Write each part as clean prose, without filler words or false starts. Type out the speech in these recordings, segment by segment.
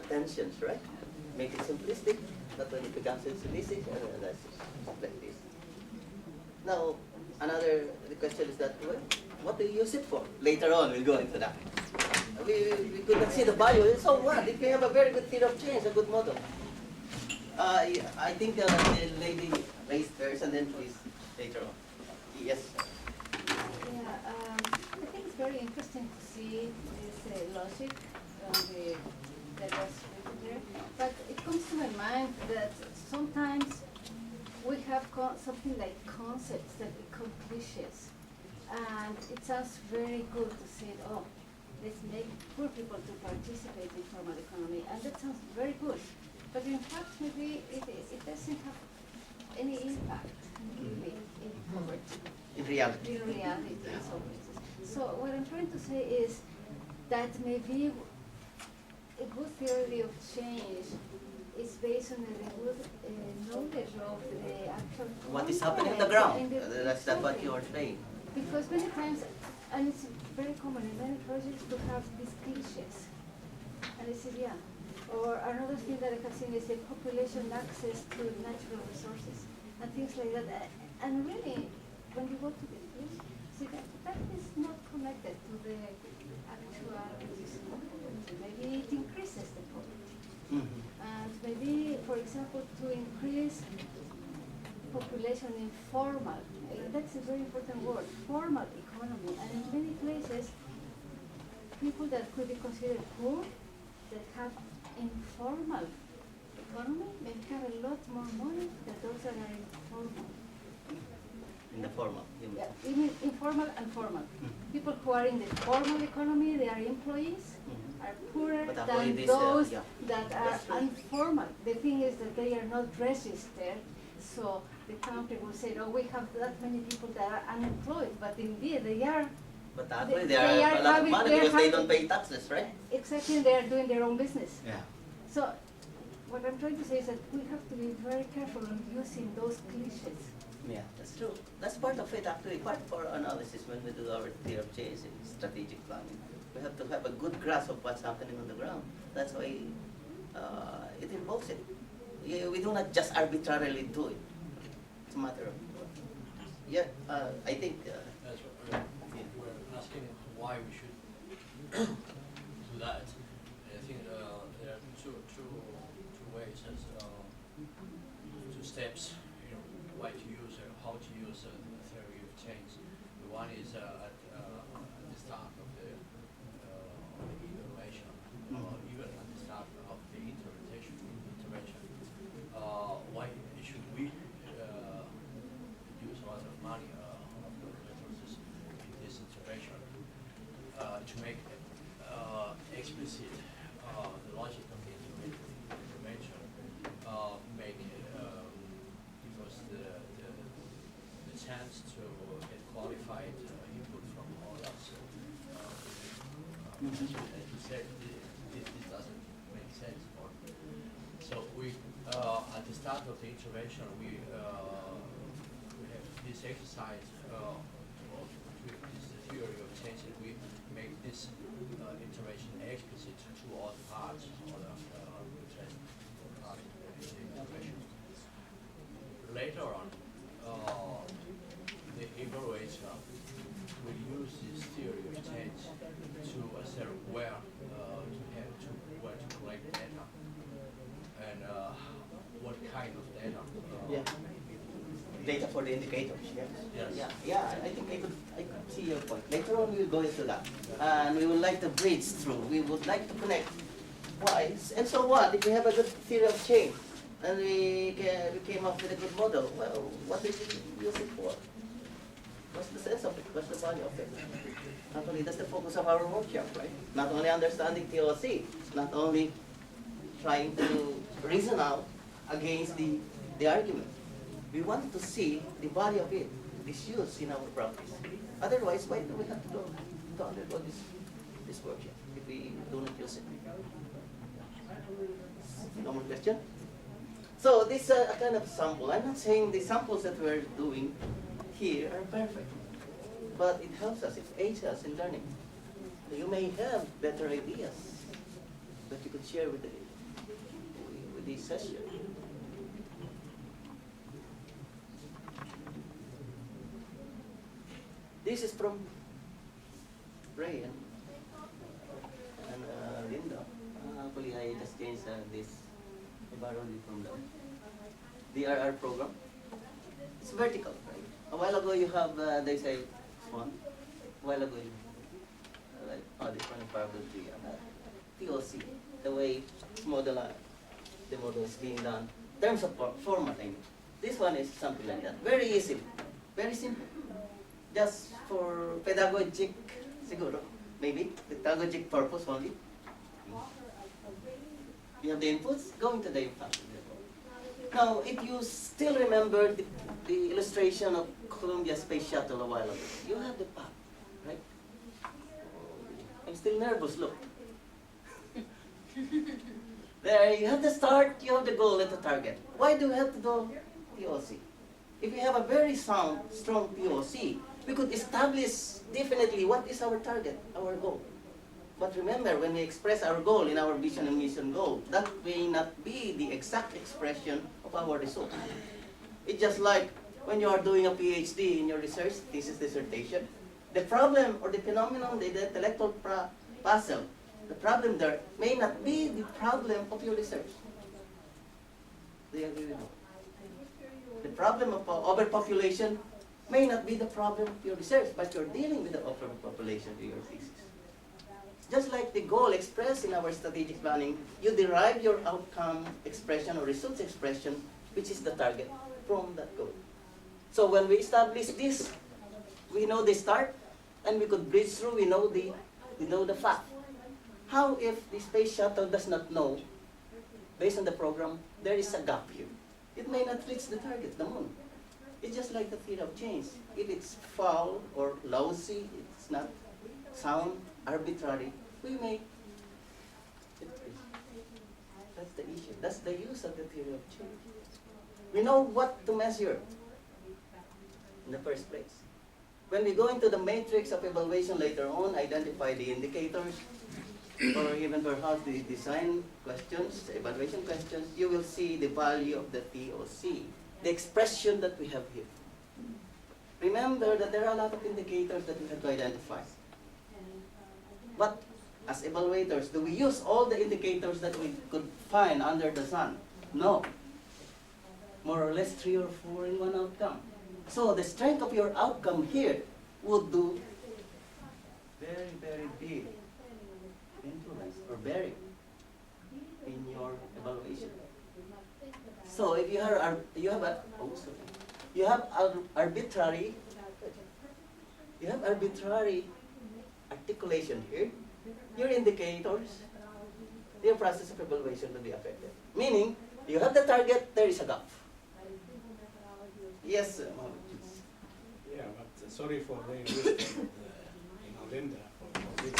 tensions, right? Make it simplistic, but when it becomes simplistic, that's like this. Now, another the question is that, well, what do you use it for? Later on, we'll go into that. We could not see the value, so what? If we have a very good theory of change, a good model. I think the lady raised first, and then please later on. Yes. Yeah, I think it's very interesting to see this logic that was written there. But it comes to my mind that sometimes we have something like concepts that become cliches. And it sounds very good to say, oh, let's make poor people to participate in formal economy. And that sounds very good. But in fact, maybe it doesn't have any impact really in poverty. In reality. In reality, in some places. So what I'm trying to say is that maybe a good theory of change is based on a good knowledge of the actual What is happening on the ground? That's what you are saying. Because many times, and it's very common in many projects to have these cliches. And I said, yeah. Or another thing that I have seen is the population access to natural resources and things like that. And really, when you go to the field, see that is not connected to the actual poverty. Maybe it increases the poverty. Mm-hmm. And maybe, for example, to increase population in formal, that's a very important word, formal economy. And in many places, people that could be considered poor, that have informal economy, may have a lot more money than those that are informal. In the formal. Yeah, even informal and formal. Mm-hmm. People who are in the formal economy, they are employees, Mm-hmm. are poorer But than this, those yeah. that are informal. The thing is that they are not registered, so the country will say, oh, we have that many people that are unemployed, but indeed they are. But actually they are a lot of money because they don't pay taxes, right? Exactly, they are doing their own business. Yeah. So what I'm trying to say is that we have to be very careful on using those cliches. Yeah, that's true. That's part of it actually, part of our analysis when we do our theory of change in strategic planning. We have to have a good grasp of what's happening on the ground. That's why it involves it. We do not just arbitrarily do it. It's a matter of, yeah, I think. That's what we're asking why we should do that. I think there are two ways, as two steps. Why to use or how to use the theory of change. The one is at the start of the evaluation, even at the start of the intervention. Why should we use a lot of money of the resources in this intervention to make explicit the logic of the intervention, make because the chance to get qualified input from all us. As you said, this doesn't make sense. So we, at the start of the intervention, we have this exercise with this theory of change, and we make this intervention explicit to all the parts, all the interested parts in the intervention. Later on, the evaluator will use this theory of change to assess where to collect data and what kind of data. Yeah. Data for the indicators. Yes. Yes. Yeah. I think I could see your point. Later on, we will go into that, and we would like to bridge through. We would like to connect why and so what. If we have a good theory of change, and we came up with a good model, well, what did we use it for? What's the sense of it? What's the value of it? Actually, that's the focus of our workshop, right? Not only understanding ToC, not only trying to reason out against the argument. We want to see the value of it, this use in our practice. Otherwise, why do we have to go to undergo this workshop if we do not use it? No more question? So this is a kind of sample. I'm not saying the samples that we're doing here are perfect, but it helps us, it aids us in learning. You may have better ideas that you could share with this session. This is from Ray and Linda. Actually, I just changed this. I borrowed it from the RR program. It's vertical, right? A while ago you have, they say, one. A while ago you this one is probably ToC, the way it's model, the model is being done. In terms of formatting, this one is something like that. Very easy, very simple. Just for pedagogic, siguro, maybe, pedagogic purpose only. You have the inputs, go into the impact. Now, if you still remember the illustration of Columbia Space Shuttle a while ago, you have the path, right? I'm still nervous, look. There, you have the start, you have the goal and the target. Why do we have to do ToC? If we have a very sound, strong ToC, we could establish definitely what is our target, our goal. But remember, when we express our goal in our vision and mission goal, that may not be the exact expression of our result. It's just like when you are doing a PhD in your research thesis dissertation, the problem or the phenomenon, the intellectual puzzle, the problem there may not be the problem of your research. Do you agree with me? The problem of overpopulation may not be the problem of your research, but you're dealing with the overpopulation in your thesis. Just like the goal expressed in our strategic planning, you derive your outcome expression or results expression, which is the target, from that goal. So when we establish this, we know the start, and we could bridge through, we know the fact. How if the space shuttle does not know, based on the program, there is a gap here? It may not reach the target, the moon. It's just like the theory of change. If it's foul or lousy, it's not sound, arbitrary, we may. That's the issue. That's the use of the theory of change. We know what to measure in the first place. When we go into the matrix of evaluation later on, identify the indicators, or even perhaps the design questions, evaluation questions, you will see the value of the ToC, the expression that we have here. Remember that there are a lot of indicators that we have to identify. But as evaluators, do we use all the indicators that we could find under the sun? No. More or less 3 or 4 in one outcome. So the strength of your outcome here would do very, very big influence or bearing in your evaluation. So if you have arbitrary articulation here, your indicators, your process of evaluation will be affected. Meaning, you have the target, there is a gap. Yes, Mohammed, please. Yeah, but sorry for the wisdom, Linda, for this.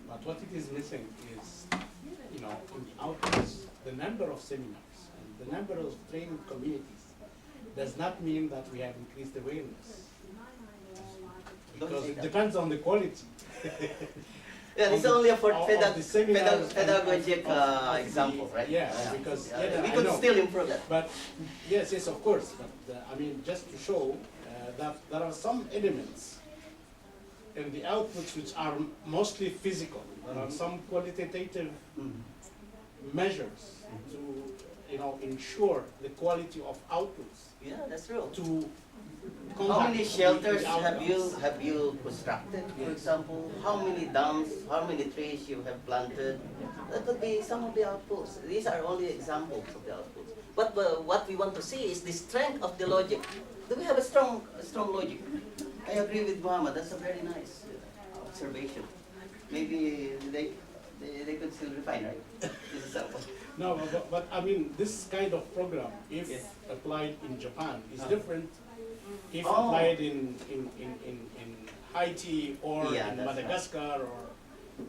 But what it is missing is, in the outputs, the number of seminars and the number of training communities does not mean that we have increased awareness. Because it depends on the quality. Yeah, it's only a pedagogic example, right? Yeah, because we could still improve that. But yes, of course. But just to show that there are some elements in the outputs which are mostly physical. There are some qualitative measures to ensure the quality of outputs. Yeah, that's true. To how many shelters have you constructed, for example? How many dams, how many trees you have planted? That could be some of the outputs. These are only examples of the outputs. But what we want to see is the strength of the logic. Do we have a strong logic? I agree with Muhammad. That's a very nice observation. Maybe they could still refine, right? This is example. No, but this kind of program, if applied in Japan, is different if applied in Haiti or in Madagascar right. Or.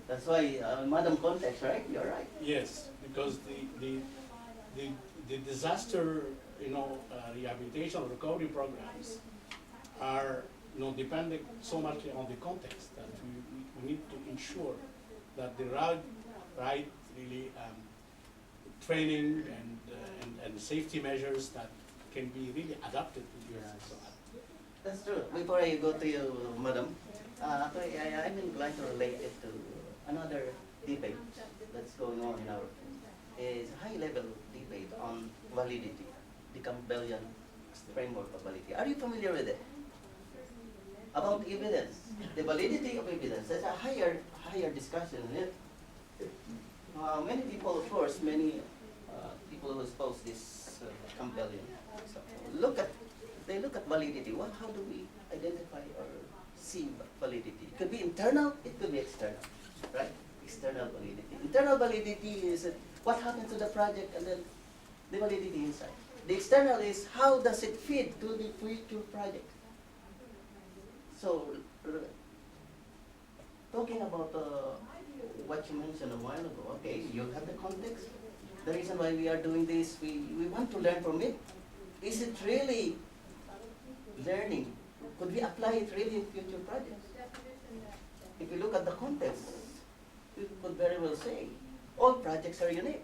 That's why modern context, right? You're right. Yes, because the disaster, rehabilitation or recovery programs are depending so much on the context that we need to ensure that the right really training and safety measures that can be really adapted to your Yes. system. That's true. Before I go to you, madam, actually, I'm inclined to relate it to another debate that's going on in our field. Is high-level debate on validity, the Campbellian framework of validity. Are you familiar with it? About evidence, the validity of evidence. There's a higher discussion in it. Many people, of course, many people who espouse this Campbellian. So they look at validity. How do we identify or see validity? It could be internal, it could be external, right? External validity. Internal validity is what happens to the project and then the validity inside. The external is how does it fit to the future project. So, talking about what you mentioned a while ago, okay, you have the context. The reason why we are doing this, we want to learn from it. Is it really learning? Could we apply it really in future projects? If you look at the context, we could very well say, all projects are unique.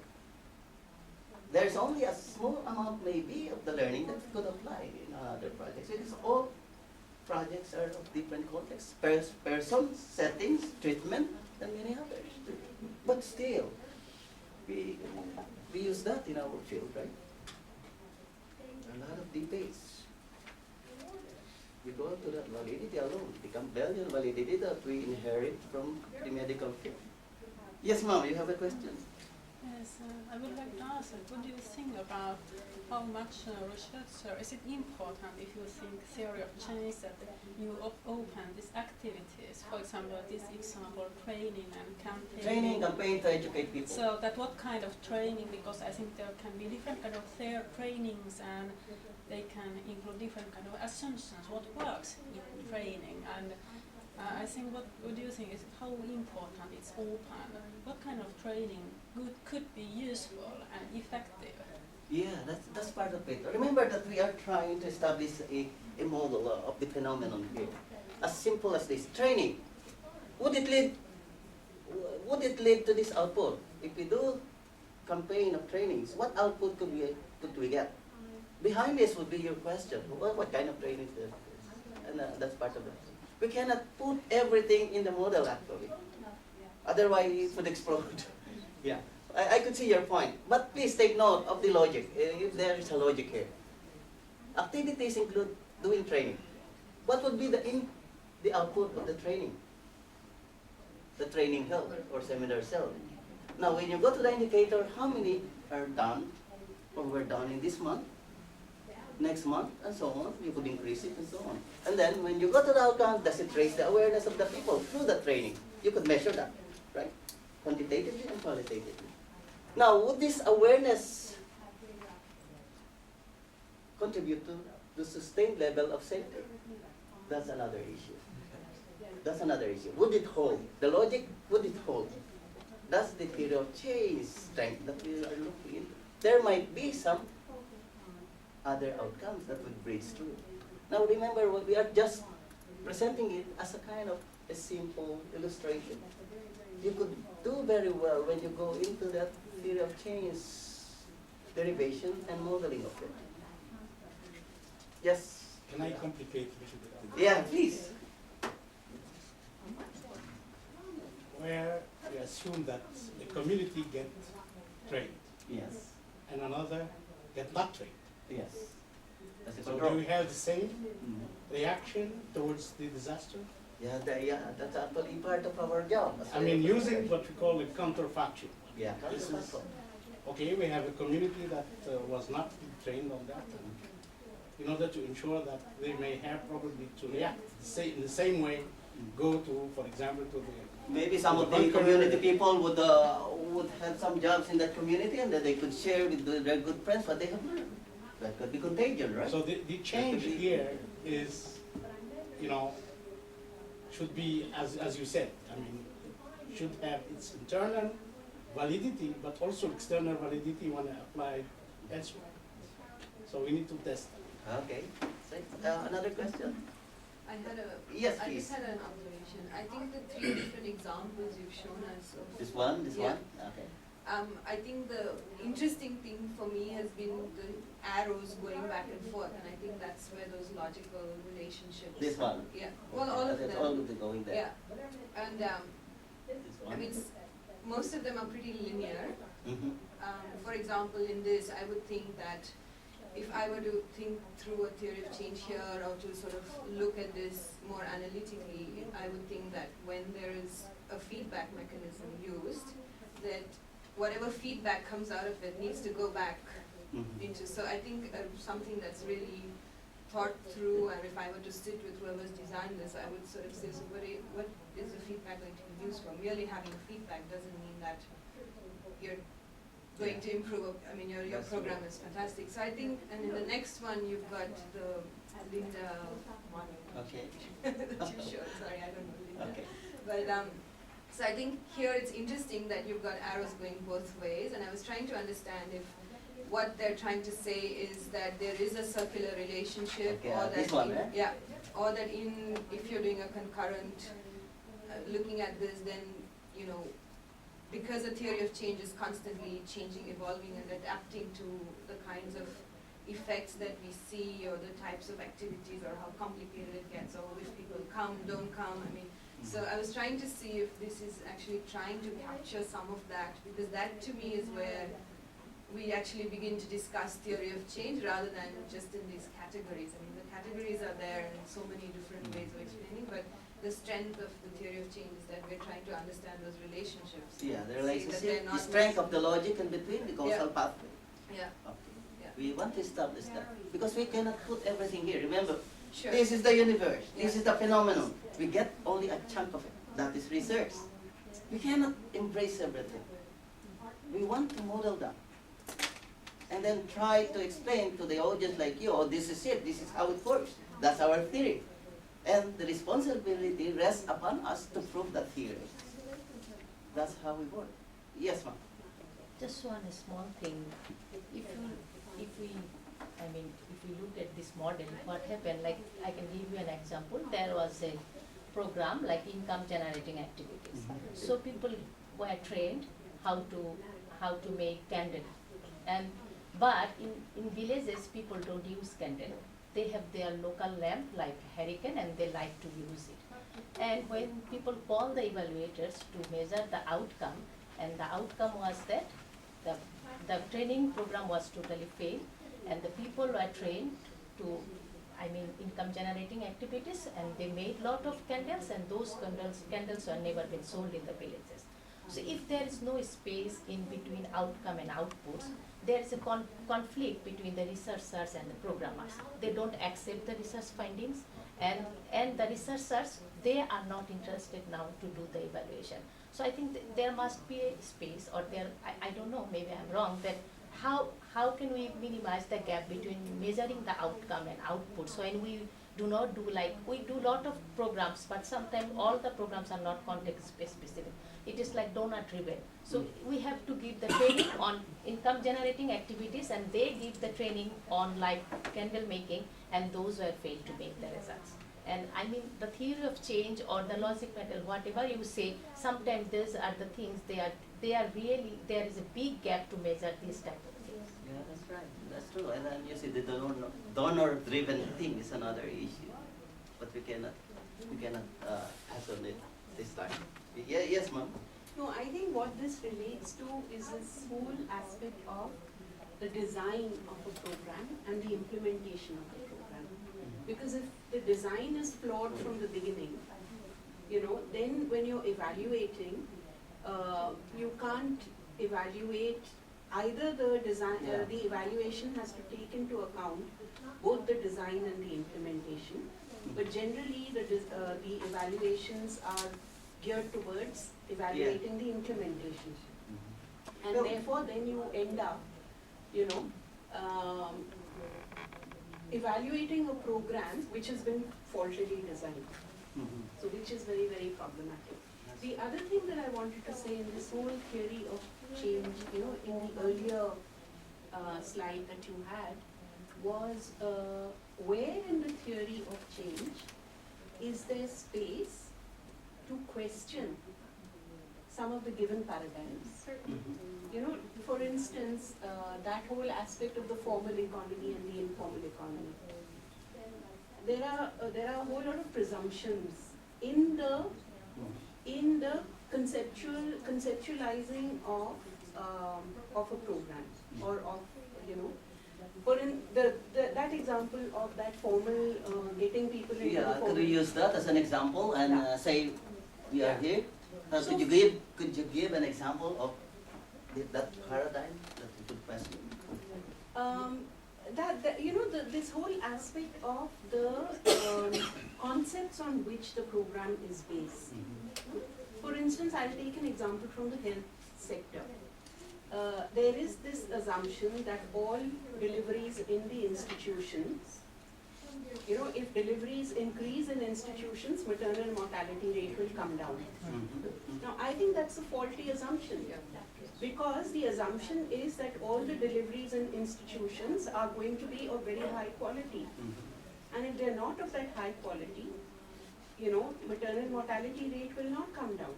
There's only a small amount maybe of the learning that could apply in other projects. Because all projects are of different contexts, persons, settings, treatment, and many others. But still, we use that in our field, right? A lot of debates. We go to that validity alone, the Campbellian validity that we inherit from the medical field. Yes, ma'am, you have a question? Yes, I would like to ask, what do you think about how much researcher, is it important if you think theory of change that you open these activities, for example, this example, training and campaigning. Training, campaign to educate people. So that what kind of training, because I think there can be different kind of trainings and they can include different kind of assumptions, what works in training, and I think what do you think is how important it's open, what kind of training could be useful and effective? Yeah, that's part of it. Remember that we are trying to establish a model of the phenomenon here. As simple as this, training. Would it lead to this output? If we do campaign of trainings, what output could we get? Behind this would be your question. What kind of training is this? And that's part of it. We cannot put everything in the model actually. Otherwise it would explode. Yeah, I could see your point. But please take note of the logic. If there is a logic here. Activities include doing training. What would be the output of the training? The training held or seminar held. Now when you go to the indicator, how many are done or were done in this month? Next month, and so on, you could increase it and so on. And then when you go to the outcome, does it raise the awareness of the people through the training? You could measure that, right? Quantitatively and qualitatively. Now, would this awareness contribute to the sustained level of safety? That's another issue. That's another issue. Would it hold? The logic, would it hold? That's the theory of change strength that we are looking into. There might be some other outcomes that would bridge through. Now remember, we are just presenting it as a kind of a simple illustration. You could do very well when you go into that theory of change derivation and modeling of it. Yes? Can I complicate a little bit? Yeah, please. Where we assume that a community get trained Yes. and another get not trained. Yes. That's a So control. do we have the same Mhm. reaction towards the disaster? Yeah, that's actually part of our job. I mean, using what we call a counterfactual. Yeah, This is- counterfactual. Okay, we have a community that was not trained on that. And in order to ensure that they may have probably to react in the same way, go to, for example, to the Maybe some of the bunker. community people would have some jobs in that community and that they could share with their good friends what they have learned. That could be contagion, right? So the change here is, should be, as you said, I mean, should have its internal validity, but also external validity when applied elsewhere. So we need to test that. Okay. So, another question? I had a, Yes, I please. just had an observation. I think the three different examples you've shown us of This one, Yeah. okay. I think the interesting thing for me has been the arrows going back and forth, and I think that's where those logical relationships. This one. Yeah. Well, all of That's them. all of them going there. Yeah. And I mean, most of them are pretty linear. For example, in this, I would think that if I were to think through a theory of change here, or to sort of look at this more analytically, I would think that when there is a feedback mechanism used, that whatever feedback comes out of it needs to go back into. So I think something that's really thought through, and if I were to sit with whoever's designed this, I would sort of say, so what is the feedback going to be used for? Merely having feedback doesn't mean that you're going to improve. I mean, your program is fantastic. So I think, and in the next one, you've got the Linda one. Okay. Too short, sorry, I don't know Linda. Okay. But so I think here it's interesting that you've got arrows going both ways, and I was trying to understand if what they're trying to say is that there is a circular relationship, Okay, or that this one, right? yeah, or that if you're doing a concurrent looking at this, then you know, because the theory of change is constantly changing, evolving, and adapting to the kinds of effects that we see, or the types of activities, or how complicated it gets, or if people come, don't come. I mean, so I was trying to see if this is actually trying to capture some of that, because that to me is where we actually begin to discuss theory of change rather than just in these categories. I mean, the categories are there in so many different ways of explaining, but the strength of the theory of change is that we're trying to understand those relationships. Yeah, the See that relationship, they're the not strength of the logic in between the causal pathway. Yeah, Okay. yeah. We want to establish that because we cannot put everything here. Remember, Sure. this is the universe. This Yeah. is the phenomenon. We get only a chunk of it. That is research. We cannot embrace everything. We want to model that. And then try to explain to the audience like you, oh, this is it, this is how it works. That's our theory. And the responsibility rests upon us to prove that theory. That's how we work. Yes, ma'am. Just one small thing. If we look at this model, what happened, like I can give you an example. There was a program like income generating activities. So people were trained how to make candle. But in villages people don't use candle. They have their local lamp like hurricane and they like to use it. And when people call the evaluators to measure the outcome, and the outcome was that the training program was totally failed, and the people were trained to, income generating activities, and they made lot of candles, and those candles were never been sold in the villages. So if there is no space in between outcome and outputs, there is a conflict between the researchers and the programmers. They don't accept the research findings, and the researchers, they are not interested now to do the evaluation. So I think there must be a space, or I don't know, maybe I'm wrong, that how can we minimize the gap between measuring the outcome and output? So when we do not do, like, we do lot of programs, but sometimes all the programs are not context specific. It is like donor driven. So we have to give the training on income generating activities, and they give the training on like candle making, and those were failed to make the results. And I mean, the theory of change or the logic model, whatever you say, sometimes these are the things, they are really, there is a big gap to measure these type of things. Yeah, that's right. That's true. And then you see the donor-driven thing is another issue, but we cannot answer it this time. Yeah, yes, ma'am. No, I think what this relates to is this whole aspect of the design of a program and the implementation of the program. Because if the design is flawed from the beginning, then when you're evaluating, you can't evaluate either the design, the evaluation has to take into account both the design and the implementation. But generally, the evaluations are geared towards evaluating the implementation. And therefore, then you end up, evaluating a program which has been faultily designed. So which is very, very problematic. The other thing that I wanted to say in this whole theory of change, in the earlier slide that you had, was where in the theory of change is there space to question some of the given paradigms. You know, for instance, that whole aspect of the formal economy and the informal economy. There are a whole lot of presumptions in the conceptualizing of a program, or of, you know, for that example of that formal getting people into the Yeah, formal. could we use that as an example and say we are here? So- Could you give an example of that paradigm that you could question? You know, this whole aspect of the concepts on which the program is based. For instance, I'll take an example from the health sector. There is this assumption that all deliveries in the institutions, you know, if deliveries increase in institutions, maternal mortality rate will come down. Now, I think that's a faulty assumption, because the assumption is that all the deliveries in institutions are going to be of very high quality. And if they're not of that high quality, you know, maternal mortality rate will not come down.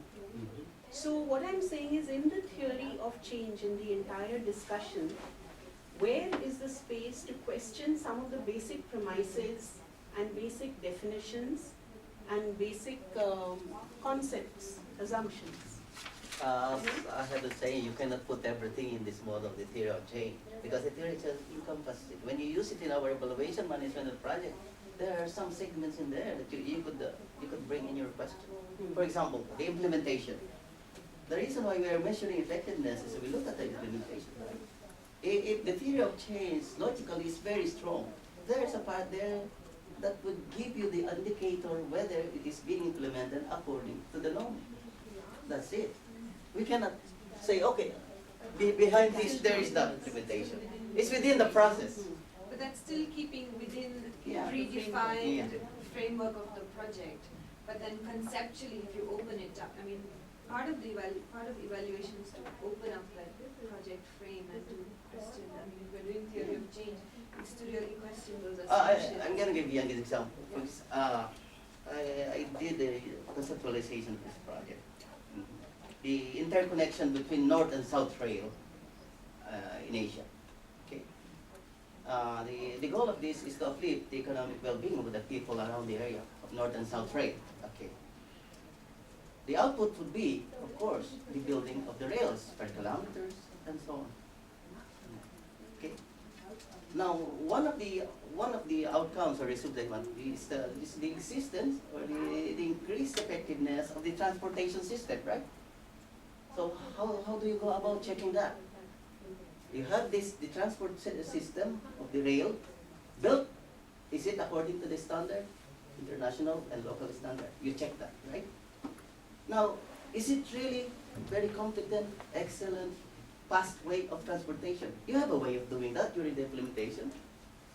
So what I'm saying is, in the theory of change, in the entire discussion, where is the space to question some of the basic premises and basic definitions and basic concepts, assumptions? I have to say, you cannot put everything in this model, the theory of change, because the theory of change encompasses it. When you use it in our evaluation management of project, there are some segments in there that you could bring in your question. For example, the implementation. The reason why we are measuring effectiveness is we look at the implementation. Right? If the theory of change logically is very strong, there's a part there that would give you the indicator whether it is being implemented according to the norm. That's it. We cannot say, okay, behind this there is the implementation. It's within the process. But that's still keeping within Yeah. predefined Yeah. framework of the project. But then conceptually, if you open it up, I mean, part of evaluation is to open up that project frame and to question. I mean, if we're doing theory of change, it's to really question those assumptions. I'm going to give you an example. I did a conceptualization of this project. The interconnection between North and South Rail in Asia. Okay. The goal of this is to uplift the economic well-being of the people around the area of North and South Rail. Okay. The output would be, of course, the building of the rails per kilometers and so on. Okay. Now, one of the outcomes or results is the existence or the increased effectiveness of the transportation system, right? So how do you go about checking that? You have the transport system of the rail built. Is it according to the standard, international and local standard? You check that, right? Now, is it really very competent, excellent, fast way of transportation? You have a way of doing that during the implementation.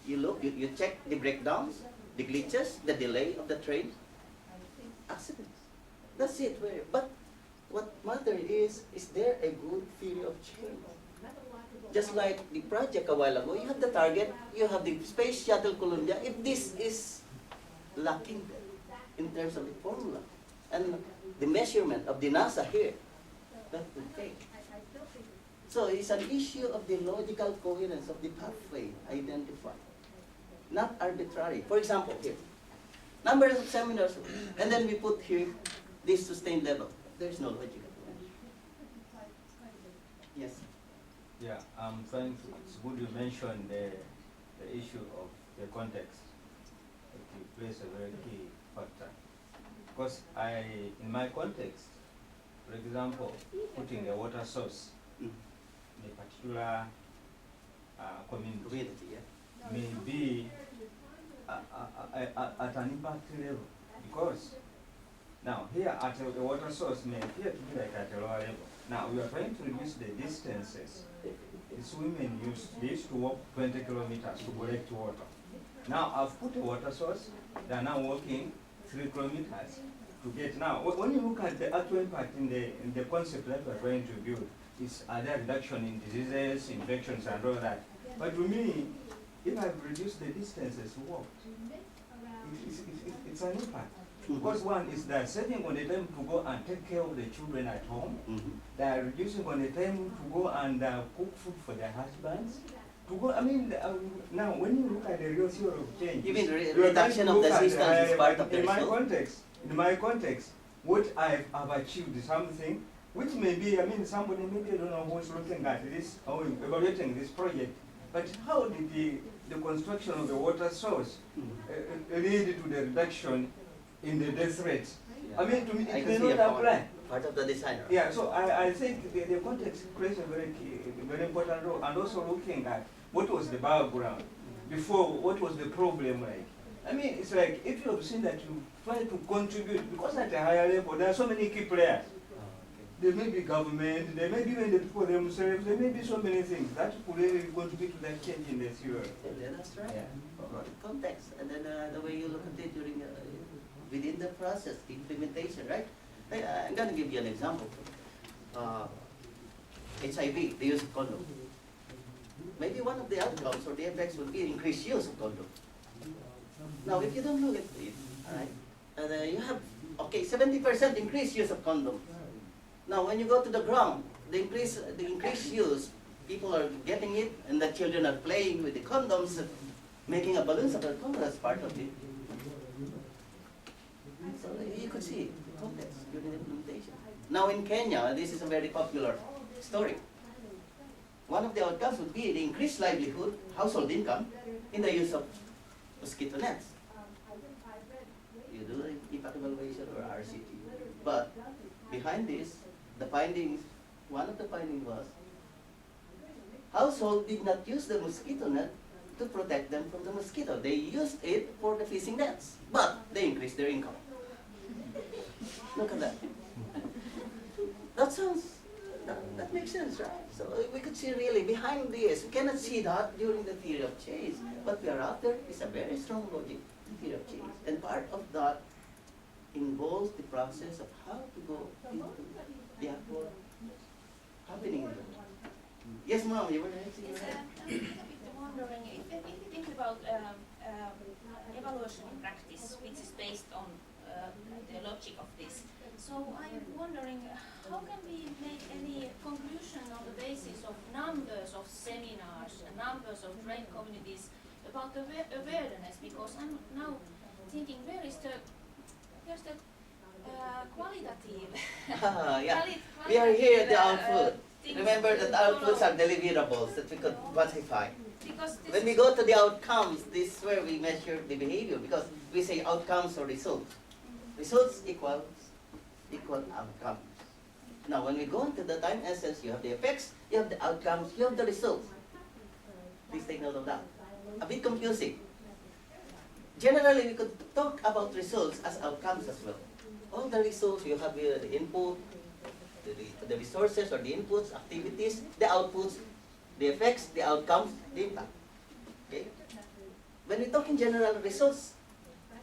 You look, you check the breakdowns, the glitches, the delay of the train, accidents. That's it. But what matters is there a good theory of change? Just like the project a while ago, you have the target, you have the Space Shuttle Columbia. If this is lacking in terms of the formula and the measurement of the NASA here, that would take. So it's an issue of the logical coherence of the pathway identified, not arbitrary. For example, here, numbers of seminars, and then we put here this sustained level. There's no logical coherence. Yes. Yeah, I'm trying to, it's good you mentioned the issue of the context. It plays a very key factor. Because in my context, for example, putting a water source in a particular community may be at an impact level. Because now here at a water source may appear to be like at a lower level. Now we are trying to reduce the distances. These women used to walk 20 kilometers to collect water. Now I've put a water source, they are now walking 3 kilometers to get. Now when you look at the actual impact in the concept that we are trying to build, is there reduction in diseases, infections and all that. But to me, if I've reduced the distances walked, it's an impact. Because one is they're saving on the time to go and take care of the children at home. They are reducing on the time to go and cook food for their husbands. To go, I mean, now when you look at the real theory of change, You mean you are reduction going to of the look at, systems is part of the in my result? context, what I've achieved is something which may be, I mean, somebody maybe I don't know who's looking at this or evaluating this project, but how did the construction of the water source lead to the reduction in the death rate? I mean, to me, I it can may see not your point. apply. Part of the designer. Yeah, so I think the context plays a very important role, and also looking at what was the background before, what was the problem like. I mean, it's like if you have seen that you try to contribute, because at a higher level, there are so many key players. There may be government, there may be even the people themselves, there may be so many things that could really contribute to that change in the theory. Yeah, that's right. Yeah. Context, and then the way you look at it during within the process, the implementation, right? I'm gonna give you an example. HIV, the use of condom. Maybe one of the outcomes or the effects would be increased use of condom. Now, if you don't look at it, alright, and you have 70% increased use of condom. Now, when you go to the ground, the increased use, people are getting it, and the children are playing with the condoms, making a balloons of the condom as part of it. So you could see the context during the implementation. Now in Kenya, this is a very popular story. One of the outcomes would be the increased livelihood, household income, in the use of mosquito nets. You do the impact evaluation or RCT. But behind this, the findings, one of the findings was, household did not use the mosquito net to protect them from the mosquito. They used it for the fishing nets, but they increased their income. Look at that. That makes sense, right? So we could see really behind this, we cannot see that during the theory of change, but we are after is a very strong logic, theory of change. And part of that involves the process of how to go into the actual happening in the world. Yes, Mom, you were saying? Yes, I'm a bit wondering if you think about evaluation in practice, which is based on the logic of this. So I am wondering, how can we make any conclusion on the basis of numbers of seminars and numbers of trained communities about the awareness? Because I'm now thinking, there's the qualitative. Yeah. We are here at the output. Remember that outputs are deliverables that we could quantify. When we go to the outcomes, this is where we measure the behavior, because we say outcomes or results. Results equal outcomes. Now, when we go into the time essence, you have the effects, you have the outcomes, you have the results. Please take note of that. A bit confusing. Generally, we could talk about results as outcomes as well. All the results, you have here the input, the resources or the inputs, activities, the outputs, the effects, the outcomes, the impact. Okay? When we talk in general, results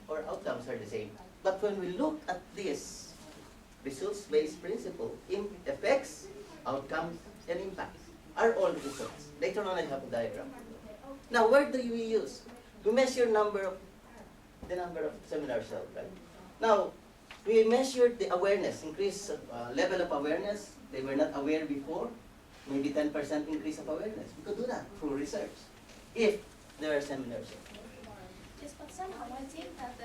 or outcomes are the same. But when we look at this results-based principle, effects, outcomes, and impacts are all results. Later on, I have a diagram. Now, where do we use? We measure the number of seminar cells, right? Now, we measured the awareness, increase level of awareness. They were not aware before. Maybe 10% increase of awareness. We could do that through research, if there are seminars. Yes, but somehow I think that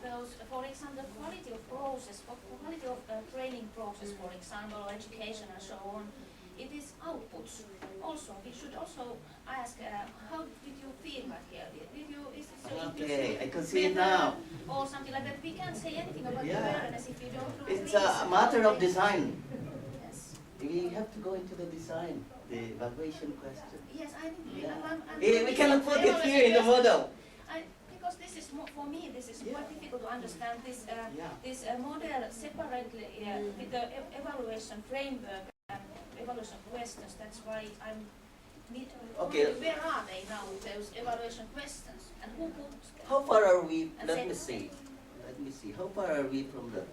those, for example, the quality of process, quality of training process, for example, education and so on, it is outputs. Also, we should also ask, how did you feel that here? Is this Okay, I can see it now. Or something like that. We can't say anything about Yeah. awareness if you don't look It's at a matter of design. Yes. We have to go into the design, the evaluation question. Yes, I think Yeah. We cannot put it here in the model. Because this is for me, this is quite difficult to understand this Yeah. this model separately with the evaluation framework and evaluation questions. That's why I'm. Okay. Where are they now? Those evaluation questions and who put them? How far are we? And Let say- me see. Let me see. How far are we from the?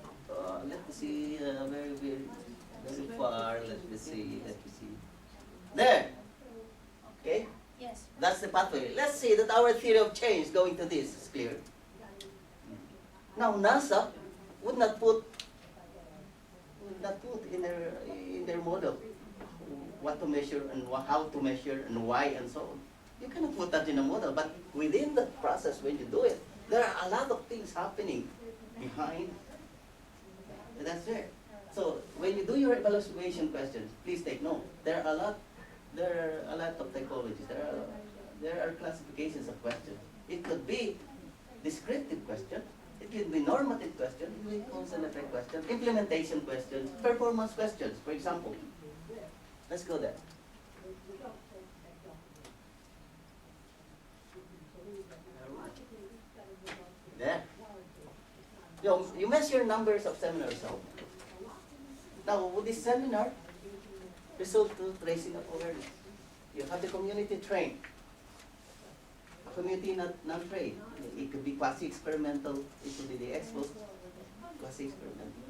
Let me see. Very far. Let me see. There. Okay. Yes. That's the pathway. Let's see that our theory of change going to this is clear. Now NASA would not put in their model what to measure and how to measure and why and so on. You cannot put that in a model, but within the process when you do it, there are a lot of things happening behind. And that's there. So when you do your evaluation questions, please take note. There are a lot of typologies. There are classifications of questions. It could be descriptive question. It could be normative question. It could be cause and effect question. Implementation questions. Performance questions. For example, let's go there. There. You measure numbers of seminars held. Now, with this seminar, result to raising of awareness. You have the community trained. A community non-trained. It could be quasi-experimental. It could be the exposed. Quasi-experimental.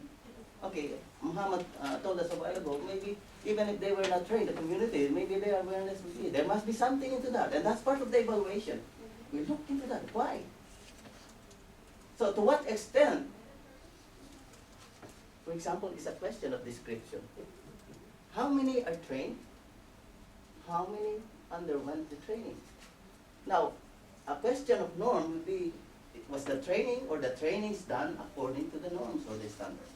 Okay, Muhammad told us a while ago, maybe even if they were not trained, the community, maybe their awareness would be. There must be something into that, and that's part of the evaluation. We look into that. Why? So to what extent, for example, is a question of description. How many are trained? How many underwent the training? Now, a question of norm would be, was the training or the trainings done according to the norms or the standards?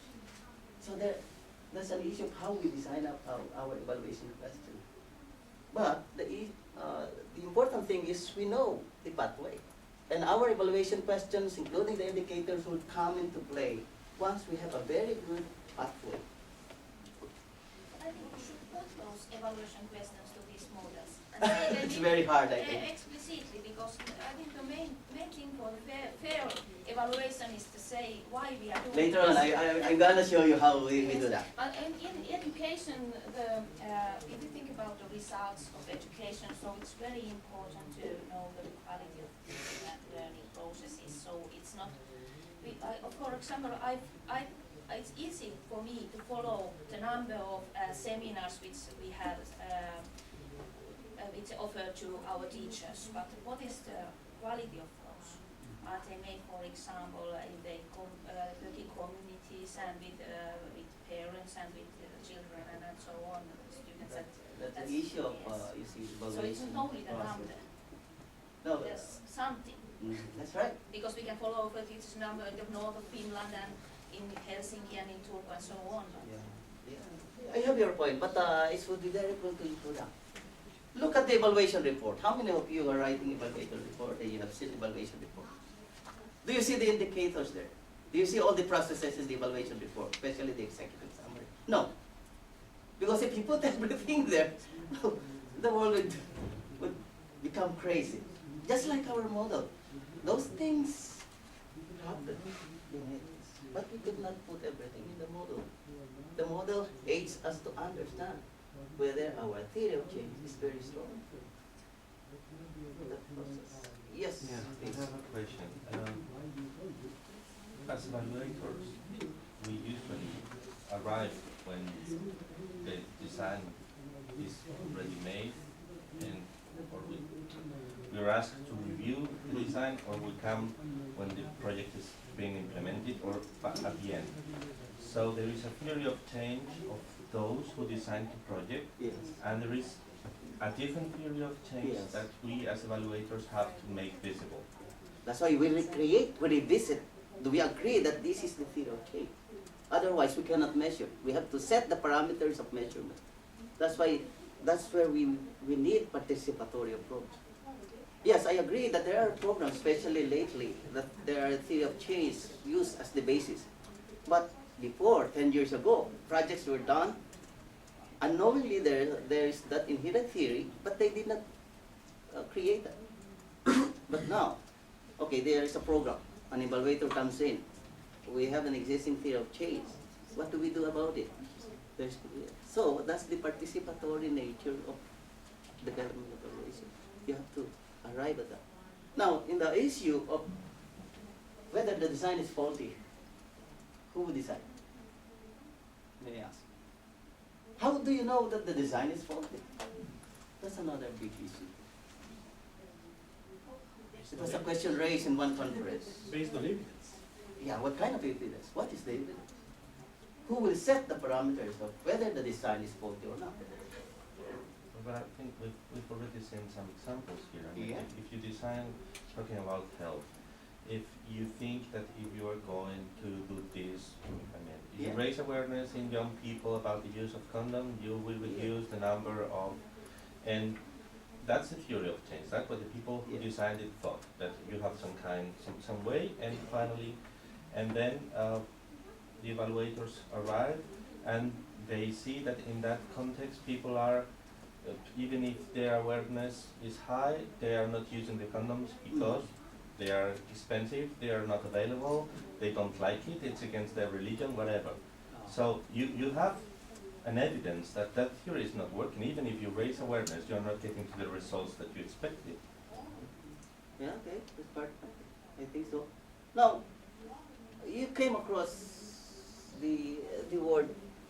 So there's an issue of how we design our evaluation question. But the important thing is we know the pathway. And our evaluation questions, including the indicators, will come into play once we have a very good pathway. I think we should put those evaluation questions to these models. And say them It's very hard, I think. explicitly, because I think the main thing for the fair evaluation is to say why we are doing Later on, this. I'm going to show you how we do that. But in education, if you think about the results of education, so it's very important to know the quality of teaching and learning processes. So it's not, for example, it's easy for me to follow the number of seminars which we have which offered to our teachers. But what is the quality of those? Are they made, for example, in the working communities and with parents and with children and so on, students? That's the issue of, you see, evaluation. So it's not only the number. No, There's something. that's right. Because we can follow the teachers' number in the north of Finland and in Helsinki and in Turku and so on. Yeah. I have your point, but it would be very good to include that. Look at the evaluation report. How many of you are writing evaluation report and you have seen evaluation report? Do you see the indicators there? Do you see all the processes in the evaluation report, especially the executive summary? No. Because if you put everything there, the world would become crazy. Just like our model. Those things happen. But we could not put everything in the model. The model aids us to understand whether our theory of change is very strong. That process. Yes. Yeah, please. I have a question. As evaluators, we usually arrive when the design is already made, and or we're asked to review the design, or we come when the project is being implemented, or at the end. So there is a theory of change of those who designed the project, Yes. and there is a different theory of change Yes. that we as evaluators have to make visible. That's why we recreate, we revisit. Do we agree that this is the theory of change? Otherwise, we cannot measure. We have to set the parameters of measurement. That's where we need participatory approach. Yes, I agree that there are programs, especially lately, that there are theory of change used as the basis. But before, 10 years ago, projects were done. Unknowingly, there is that inherent theory, but they did not create it. But now, okay, there is a program. An evaluator comes in. We have an existing theory of change. What do we do about it? So that's the participatory nature of development evaluation. You have to arrive at that. Now, in the issue of whether the design is faulty, who will decide? May I ask? How do you know that the design is faulty? That's another big issue. It was a question raised in one conference. Based on evidence. Yeah, what kind of evidence? What is the evidence? Who will set the parameters of whether the design is faulty or not? But I think we've already seen some examples here. I mean, Yeah. if you design, talking about health, if you think that if you are going to do this, I mean, if you Yeah. raise awareness in young people about the use of condom, you will reduce the number of, and that's the theory of change. That's what the people who Yeah. designed it thought, that you have some way, and finally, and then the evaluators arrive, and they see that in that context, people are, even if their awareness is high, they are not using the condoms because they are expensive, they are not available, they don't like it, it's against their religion, whatever. So you have an evidence that that theory is not working. Even if you raise awareness, you're not getting to the results that you expected. Yeah, okay, that's part. I think so. Now, you came across the word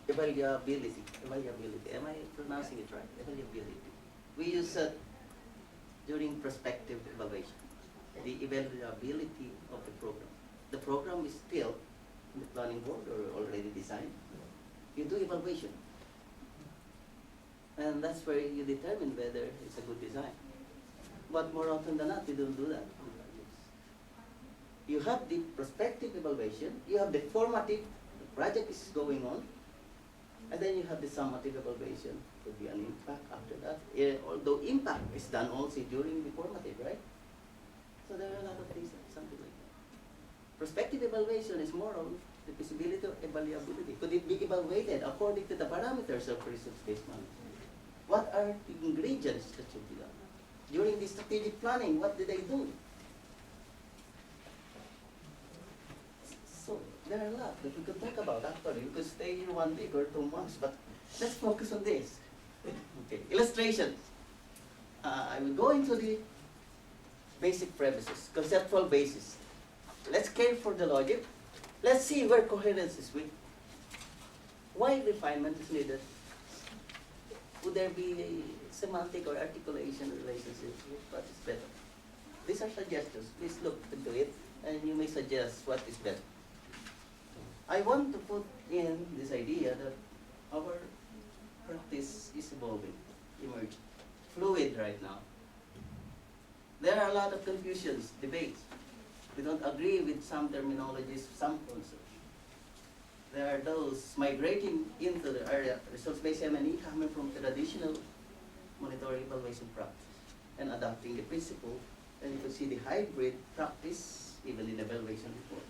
evaluability. Evaluability. Am I pronouncing it right? Evaluability. We use it during prospective evaluation. The evaluability of the program. The program is still in the planning board or already designed. You do evaluation. And that's where you determine whether it's a good design. But more often than not, we don't do that. You have the prospective evaluation, you have the formative, the project is going on, and then you have the summative evaluation. Could be an impact after that. Although impact is done also during the formative, right? So there are a lot of things, something like that. Prospective evaluation is more on the feasibility or evaluability. Could it be evaluated according to the parameters of resource-based management? What are the ingredients that should be done? During the strategic planning, what did they do? So there are a lot that we could talk about actually. We could stay here 1 week or 2 months, but let's focus on this. Okay, illustration. I will go into the basic premises, conceptual basis. Let's care for the logic. Let's see where coherence is weak. Why refinement is needed? Would there be a semantic or articulation relationship? What is better? These are suggestions. Please look into it, and you may suggest what is better. I want to put in this idea that our practice is evolving, emerging, fluid right now. There are a lot of confusions, debates. We don't agree with some terminologies, some concepts. There are those migrating into the area, results-based M&E coming from traditional monitoring evaluation practice and adopting the principle, and you can see the hybrid practice even in evaluation report.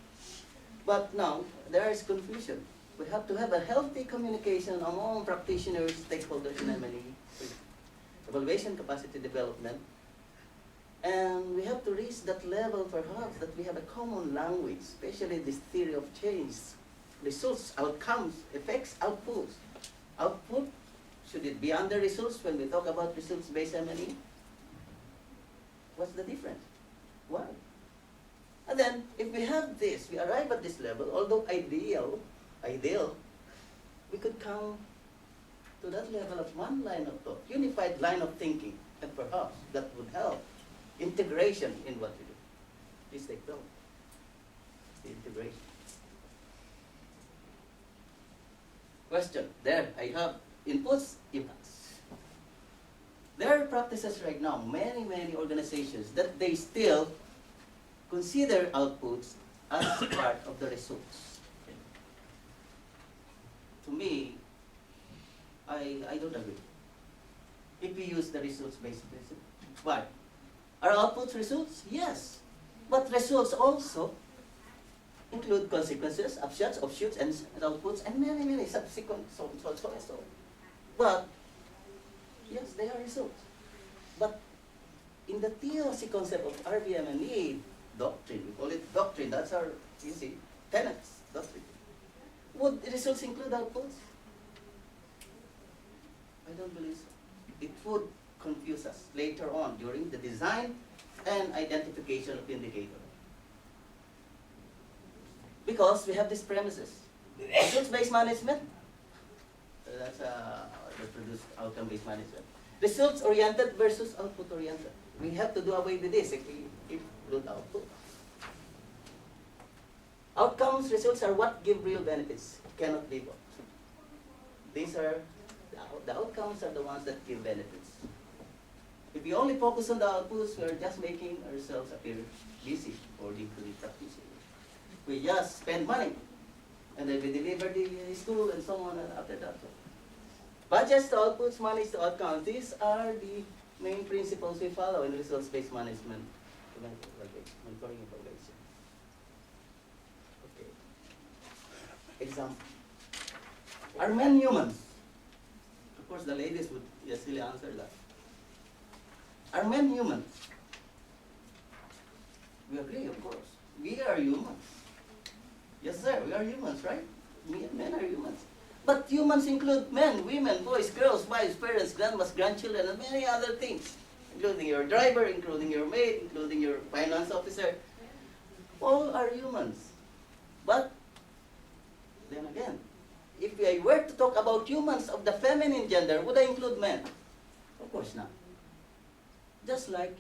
But now, there is confusion. We have to have a healthy communication among practitioners, stakeholders in M&E, evaluation capacity development, and we have to reach that level perhaps that we have a common language, especially this theory of change, results, outcomes, effects, outputs. Output, should it be under results when we talk about results-based M&E? What's the difference? Why? And then, if we have this, we arrive at this level, although ideal, we could come to that level of one line of thought, unified line of thinking, and perhaps that would help integration in what we do. Please take note. The integration. Question. There, I have inputs, impacts. There are practices right now, many organizations, that they still consider outputs as part of the results. To me, I don't agree. If we use the results-based principle. Why? Are outputs results? Yes. But results also include consequences, upshots, offshoots, and outputs, and many subsequent so and so. But, yes, they are results. But in the ToC concept of RBM&E doctrine, we call it doctrine, that's our, tenets, doctrine. Would the results include outputs? I don't believe so. It would confuse us later on during the design and identification of indicator. Because we have these premises. Results-based management, that's reproduced outcome-based management. Results-oriented versus output-oriented. We have to do away with this if we include output. Outcomes, results are what give real benefits, cannot be bought. These are, the outcomes are the ones that give benefits. If we only focus on the outputs, we are just making ourselves appear busy according to the practice. We just spend money, and then we deliver the school and so on after that. Budgets to outputs, money to outcomes. These are the main principles we follow in results-based management, monitoring evaluation. Okay. Example. Are men humans? Of course, the ladies would easily answer that. Are men humans? We agree, of course. We are humans. Yes, sir, we are humans, right? Men are humans. But humans include men, women, boys, girls, wives, parents, grandmas, grandchildren, and many other things, including your driver, including your maid, including your finance officer. All are humans. But then again, if I were to talk about humans of the feminine gender, would I include men? Of course not. Just like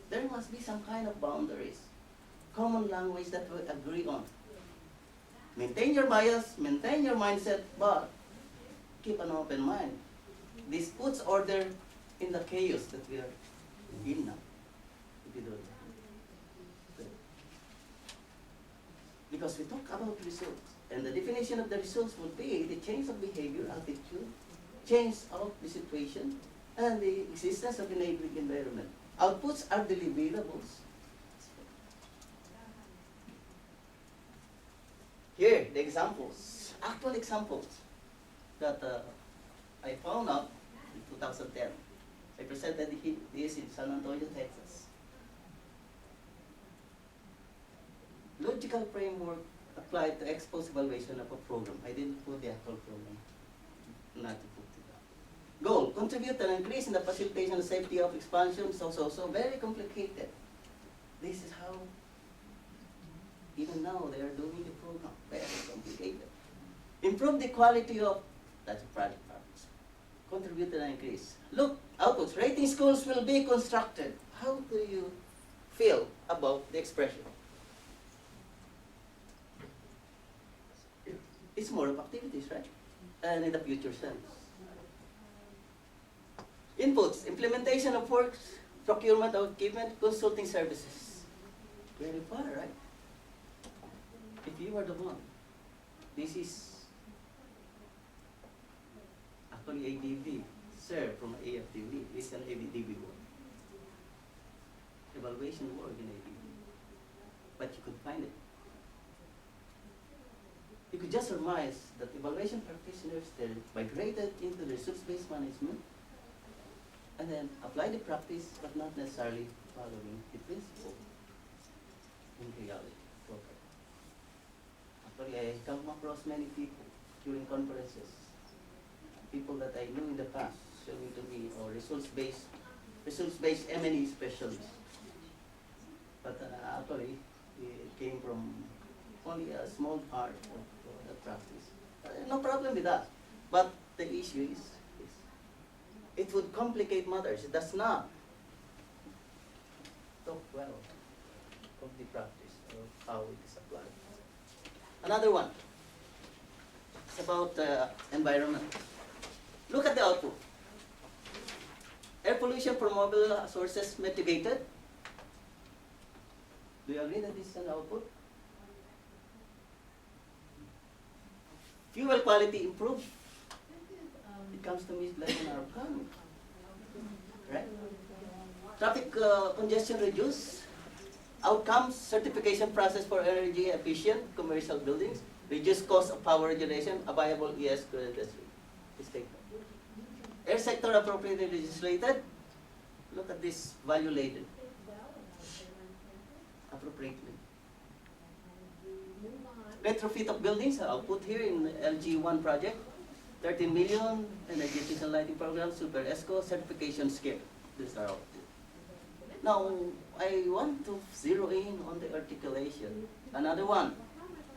there must be some kind of boundaries, common language that we agree on. Maintain your bias, maintain your mindset, but keep an open mind. This puts order in the chaos that we are in now. If you do it. Because we talk about results, and the definition of the results would be the change of behavior, attitude, change of the situation, and the existence of enabling environment. Outputs are deliverables. Here, the examples, actual examples that I found out in 2010. I presented this in San Antonio, Texas. Logical framework applied to ex-post evaluation of a program. I didn't put the actual program, not to put it up. Goal, contribute and increase in the facilitation and safety of expansion, so very complicated. This is how even now they are doing the program, very complicated. Improve the quality of, that's a project purpose. Contribute and increase. Look, outputs, rating schools will be constructed. How do you feel about the expression? It's more of activities, right? And in the future sense. Inputs, implementation of works, procurement of equipment, consulting services. Very far, right? If you are the one, this is actually ADV, sir, from AFDV, it's an ADV work. Evaluation work in ADV. But you could find it. You could just surmise that evaluation practitioners then migrated into results-based management and then apply the practice but not necessarily following the principle in reality. Actually, I come across many people during conferences, people that I knew in the past, showing to me or results-based M&E specialists. But actually, it came from only a small part of the practice. No problem with that. But the issue is it would complicate matters. It does not talk well of the practice of how it is applied. Another one. It's about environment. Look at the output. Air pollution from mobile sources mitigated. Do you agree that this is an output? Fuel quality improved. It comes to me like an outcome. Right? Traffic congestion reduced. Outcomes, certification process for energy efficient commercial buildings, reduce cost of power generation, a viable EES to industry. Air sector appropriately legislated. Look at this, value-laden. Appropriately. Retrofit of buildings, I'll put here in LG1 project. 13 million, energy efficient lighting program, super ESCO, certification scheme. These are all. Now, I want to zero in on the articulation. Another one,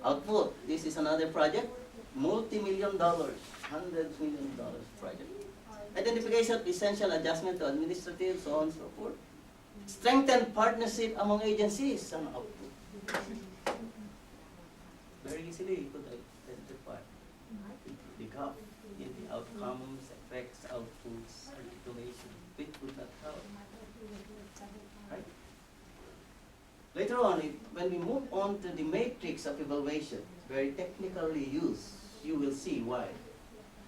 output. This is another project, multi-million dollars, $100 million project. Identification of essential adjustment to administrative, so on and so forth. Strengthen partnership among agencies, an output. very easily you could identify the gap in the outcomes, effects, outputs, articulation, which would not help. Right? Later on, when we move on to the matrix of evaluation, very technically used, you will see why.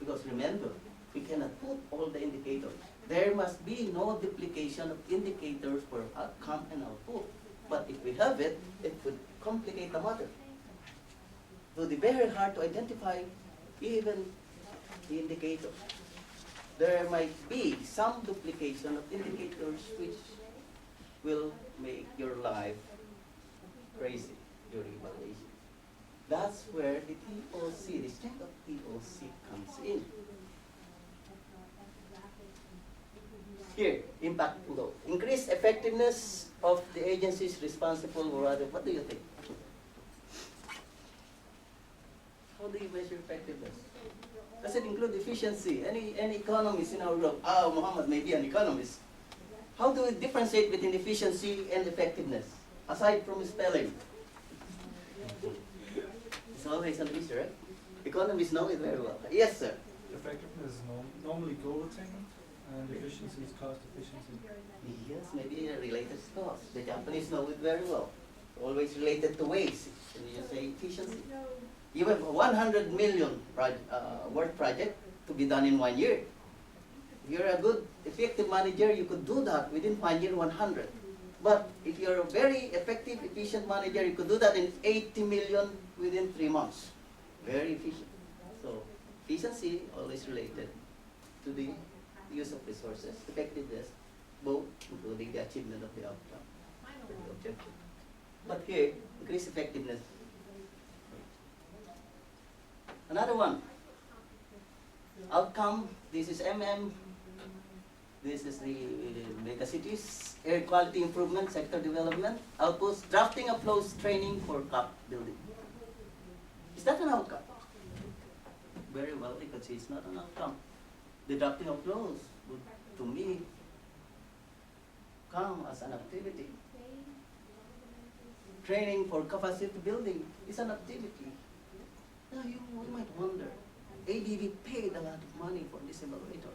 Because remember, we cannot put all the indicators. There must be no duplication of indicators for outcome and output. But if we have it, it would complicate the matter. It would be very hard to identify even the indicators. There might be some duplication of indicators which will make your life crazy during evaluation. That's where the ToC, the strength of ToC comes in. Here, impact flow. Increase effectiveness of the agencies responsible for other. What do you think? How do you measure effectiveness? Does it include efficiency? Any economists in our group? Muhammad may be an economist. How do we differentiate between efficiency and effectiveness, aside from spelling? It's always an issue, right? Economists know it very well. Yes, sir. Effectiveness is normally goal attainment, and efficiency is cost efficiency. Yes, maybe a related cost. The Japanese know it very well. Always related to waste. Can you say efficiency? You have a 100 million work project to be done in 1 year. If you're a good, effective manager, you could do that within 1 year, 100. But if you're a very effective, efficient manager, you could do that in 80 million within 3 months. Very efficient. So efficiency always related to the use of resources, effectiveness, both including the achievement of the outcome, the objective. But here, increase effectiveness. Another one. Outcome, this is MM, this is the megacities, air quality improvement, sector development, outputs, drafting of flows, training for CAP building. Is that an outcome? Very well, you could say it's not an outcome. The drafting of flows would, to me, come as an activity. Training for capacity building is an activity. Now you might wonder, ABB paid a lot of money for this evaluator.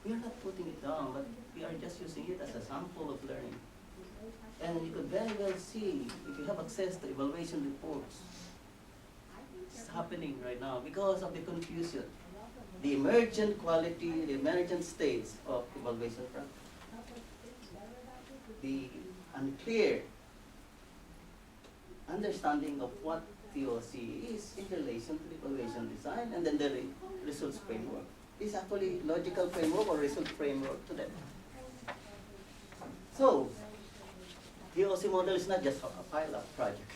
We are not putting it down, but we are just using it as a sample of learning. And you could very well see, if you have access to evaluation reports, it's happening right now because of the confusion. The emergent quality, the emergent states of evaluation practice. The unclear understanding of what ToC is in relation to the evaluation design, and then the results framework. Is actually logical framework or result framework to them. So, ToC model is not just a pile-up project.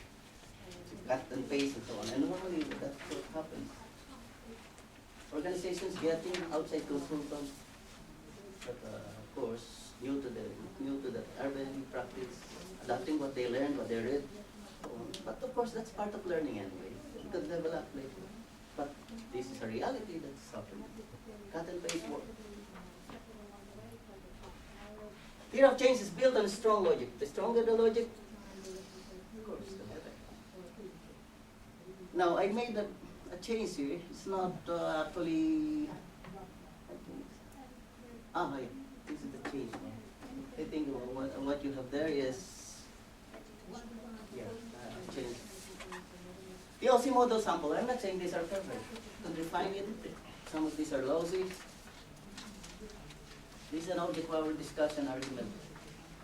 It's cut and paste and so on. And normally that's what happens. Organizations getting outside consultants, but of course, new to the urban practice, adapting what they learned, what they read. So on. But of course, that's part of learning anyway. You can develop later. But this is a reality that's happening. Cut and paste work. Theory of change is built on strong logic. The stronger the logic, of course, the better. Now, I made a change here. It's not actually. Yeah, this is the change. I think what you have there is. Yeah, change. ToC model sample. I'm not saying these are perfect. You can refine it. Some of these are lousy. This is an object power discussion argument.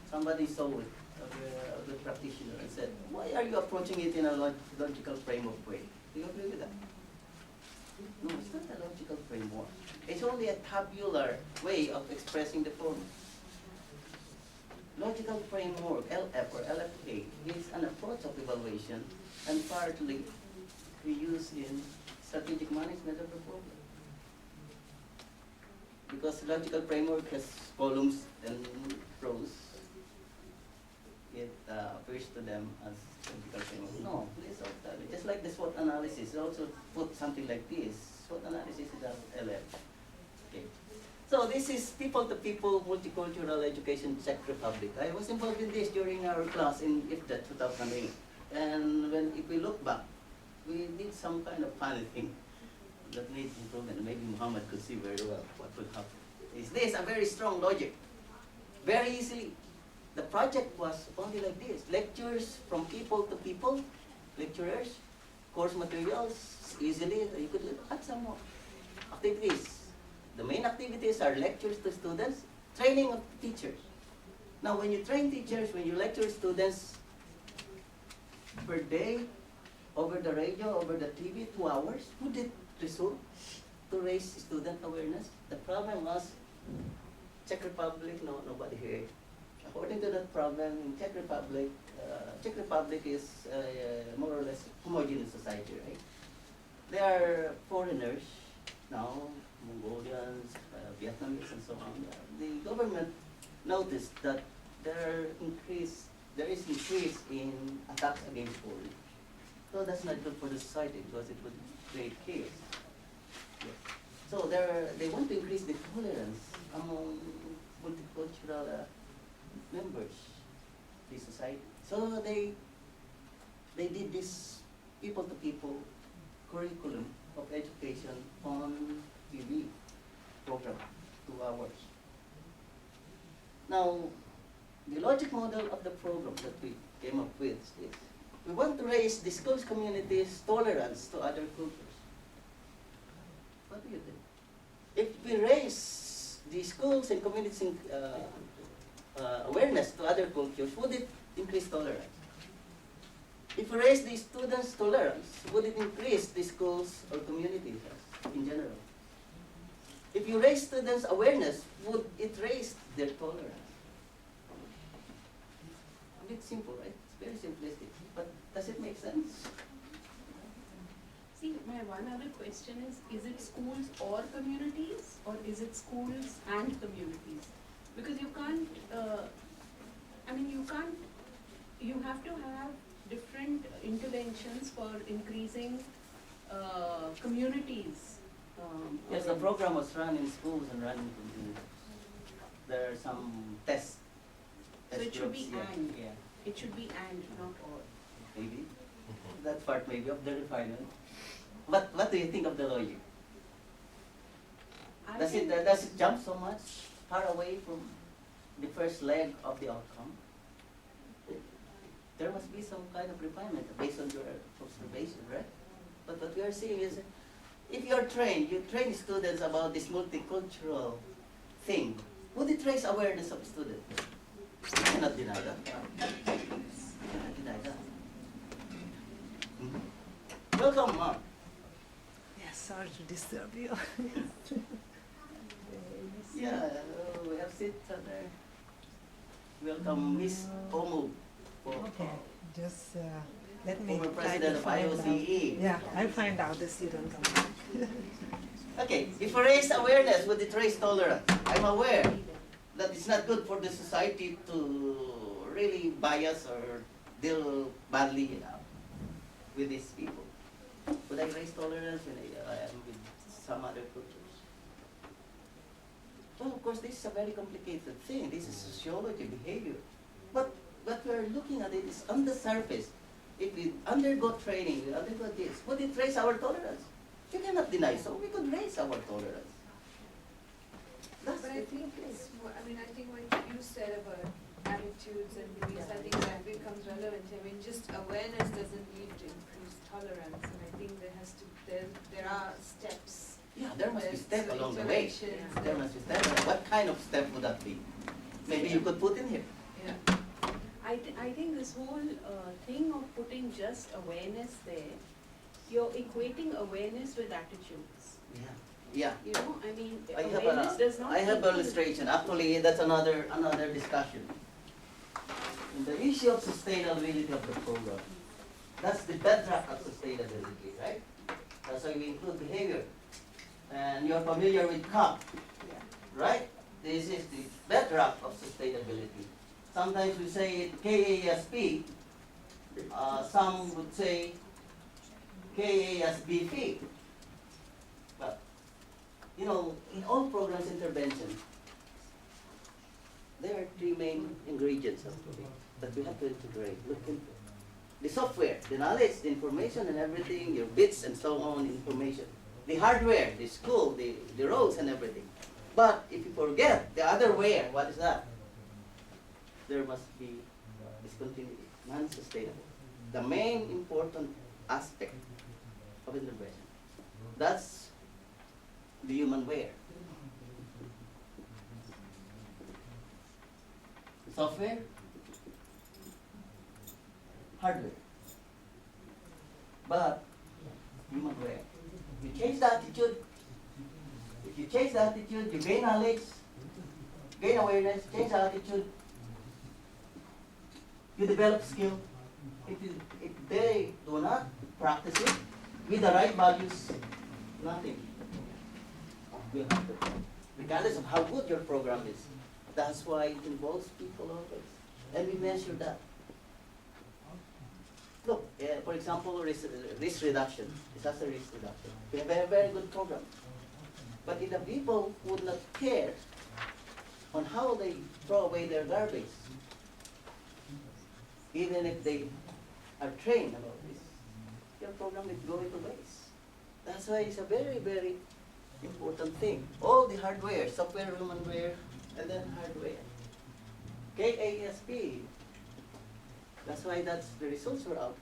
Somebody saw it, a good practitioner, and said, why are you approaching it in a logical framework way? Do you agree with that? No, it's not a logical framework. It's only a tabular way of expressing the form. Logical framework, LF or LFA, is an approach of evaluation and partly we use in strategic management of the problem. Because logical framework has columns and rows, it appears to them as logical framework. No, please don't tell me. Just like the SWOT analysis, also put something like this. SWOT analysis is as LF. Okay. So this is people-to-people multicultural education Czech Republic. I was involved in this during our class in IFTA 2008. And if we look back, we did some kind of funny thing that needs improvement. Maybe Muhammad could see very well what would happen. Is this a very strong logic? Very easily. The project was only like this. Lectures from people to people, lecturers, course materials, easily. You could add some more activities. The main activities are lectures to students, training of teachers. Now when you train teachers, when you lecture students per day, over the radio, over the TV, 2 hours, would it result to raise student awareness? The problem was Czech Republic, no, nobody here. According to that problem, in Czech Republic is more or less homogeneous society, right? There are foreigners now, Mongolians, Vietnamese, and so on. The government noticed that there is increase in attacks against foreigners. So that's not good for the society because it would create chaos. Yes. So they want to increase the tolerance among multicultural members of the society. So they did this people-to-people curriculum of education on TV program, 2 hours. Now, the logic model of the program that we came up with is this. We want to raise the schools community's tolerance to other cultures. What do you think? If we raise the schools and communities' awareness to other cultures, would it increase tolerance? If we raise the students' tolerance, would it increase the schools or communities in general? If you raise students' awareness, would it raise their tolerance? A bit simple, right? It's very simplistic. But does it make sense? See, my one other question is it schools or communities, or is it schools and communities? Because you can't, you have to have different interventions for increasing communities. Yes, the program was run in schools and run in communities. There are some tests. So it should be groups, yeah. and. Yeah. It should be and, not or. Maybe. That part maybe of the refinement. What do you think of the logic? Does it jump so much far away from the first leg of the outcome? There must be some kind of refinement based on your observation, right? But what we are seeing is, if you train students about this multicultural thing, would it raise awareness of students? You cannot deny that. You cannot deny that. Welcome, Mark. Yeah, sorry to disturb you. Yeah, we have sit there. Welcome, Miss Omo. Okay, just let me Former try president to of find out. IOCE. Yeah, I'll find out the student. Okay, if we raise awareness, would it raise tolerance? I'm aware that it's not good for the society to really bias or deal badly with these people. Would I raise tolerance when I am with some other cultures? Well, of course, this is a very complicated thing. This is sociology, behavior. But what we are looking at it is on the surface. If we undergo training, we undergo this, would it raise our tolerance? You cannot deny, so we could raise our tolerance. That's But I think I think what you said about attitudes and beliefs, I think that becomes relevant. I mean, just awareness doesn't lead to increased tolerance, and I think there are steps. Yeah, there must be There's steps along the way. interventions. There must be steps. What kind of step would that be? Maybe you could put in here. Yeah. I think this whole thing of putting just awareness there, you're equating awareness with attitudes. Yeah. Yeah. You know, I mean, I awareness does not. have equal- an illustration. Actually, that's another discussion. And the issue of sustainability of the program. That's the bedrock of sustainability, right? That's why we include behavior. And you're familiar with COP, right? This is the bedrock of sustainability. Sometimes we say it KASP. Some would say KASBP. But, you know, in all programs intervention, there are three main ingredients actually that we have to integrate, look into. the software, the knowledge, the information and everything, your bits and so on, information. The hardware, the school, the roads and everything. But if you forget the other where, what is that? There must be discontinuity, non-sustainable. The main important aspect of integration. That's the human where. Software, hardware. But human where. You change the attitude. If you change the attitude, you gain knowledge, gain awareness, change the attitude. You develop skill. If they do not practice it with the right values, nothing will happen. Regardless of how good your program is. That's why it involves people always. And we measure that. Look, for example, risk reduction, disaster risk reduction. We have a very good program. But if the people would not care on how they throw away their garbage, even if they are trained about this, your program will go into waste. That's why it's a very, very important thing. All the hardware, software, humanware, and then hardware. KASP. That's why the results are out.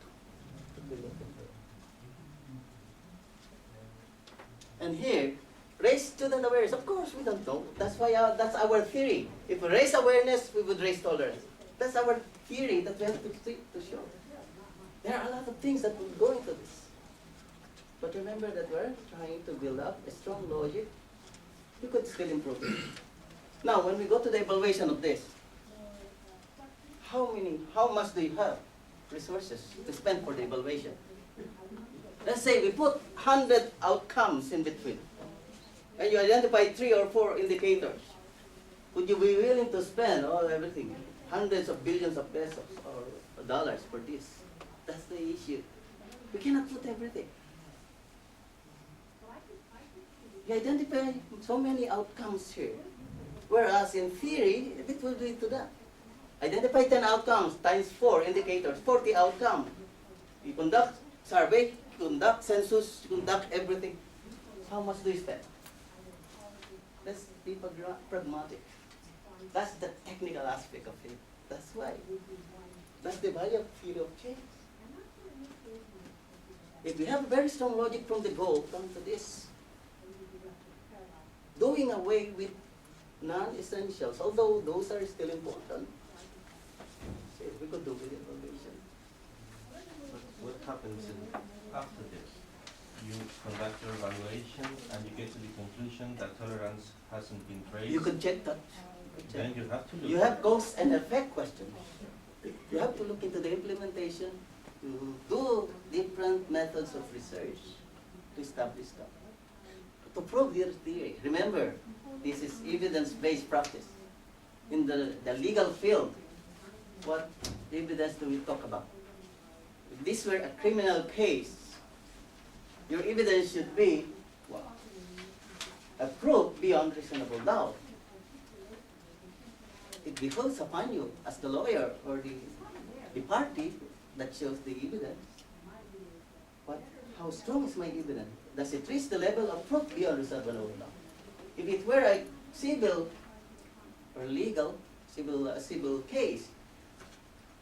And here, raise student awareness. Of course, we don't know. That's why that's our theory. If we raise awareness, we would raise tolerance. That's our theory that we have to show. There are a lot of things that will go into this. But remember that we're trying to build up a strong logic. You could still improve it. Now, when we go to the evaluation of this, how much do you have resources to spend for the evaluation? Let's say we put 100 outcomes in between, and you identify 3 or 4 indicators. Would you be willing to spend everything, hundreds of billions of pesos or dollars for this? That's the issue. We cannot put everything. You identify so many outcomes here, whereas in theory, it will do it to that. Identify 10 outcomes times 4 indicators, 40 outcomes. You conduct survey, you conduct census, you conduct everything. How much do you spend? Let's be pragmatic. That's the technical aspect of it. That's why. That's the value of theory of change. If we have a very strong logic from the goal, come to this. Doing away with non-essentials, although those are still important. We could do with evaluation. What happens after this? You conduct your evaluation and you get to the conclusion that tolerance hasn't been raised. You could check that. Then you have to look. You have cause and effect questions. You have to look into the implementation, to do different methods of research to establish that. To prove your theory. Remember, this is evidence-based practice. In the legal field, what evidence do we talk about? If this were a criminal case, your evidence should be a proof beyond reasonable doubt. It behoves upon you as the lawyer or the party that shows the evidence. But how strong is my evidence? Does it reach the level of proof beyond reasonable doubt? If it were a civil or legal, civil case,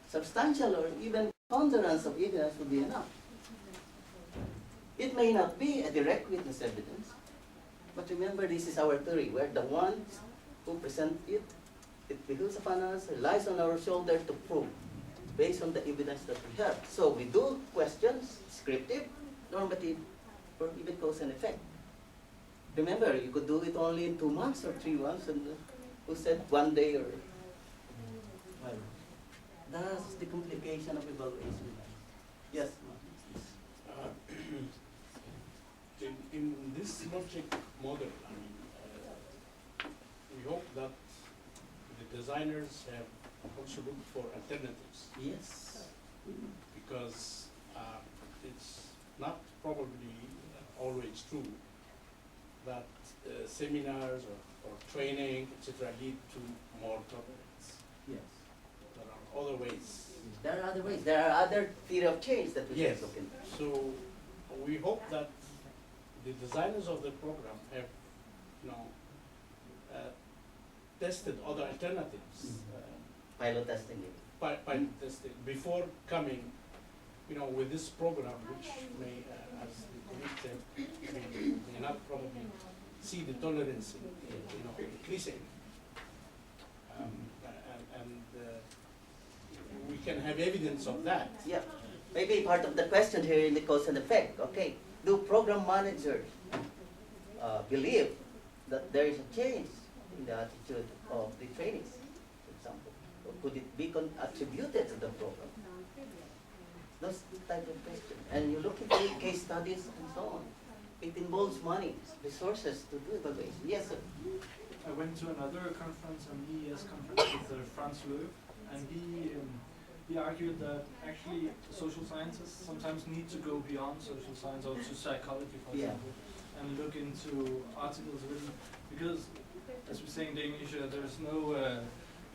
substantial or even ponderance of evidence would be enough. It may not be a direct witness evidence, but remember this is our theory. We're the ones who present it. It behooves upon us, relies on our shoulder to prove based on the evidence that we have. So we do questions, descriptive, normative, or even cause and effect. Remember, you could do it only in 2 months or 3 months, and who said 1 day or... That's the complication of evaluation. Yes, in this logic model, we hope that the designers have also looked for alternatives. yes. Because it's not probably always true that seminars or training, etc., lead to more tolerance. Yes. There are other ways. There are other ways. There are other theory of change that we Yes. can look into. So we hope that the designers of the program have, you know, tested other alternatives, Pilot testing it. pilot testing, before coming, you know, with this program, which may, as the colleague said, may not probably see the tolerance, you know, increasing. We can have evidence of that. Yeah. Maybe part of the question here in the cause and effect. Okay. Do program managers believe that there is a change in the attitude of the trainees, for example? Or could it be attributed to the program? Those type of questions. And you look into case studies and so on. It involves money, resources to do evaluation. Yes, sir. I went to another conference, an EES conference with Franz Löw, and he argued that actually social scientists sometimes need to go beyond social science or to psychology, for example, and look into articles written, because as we say in Danish, there's no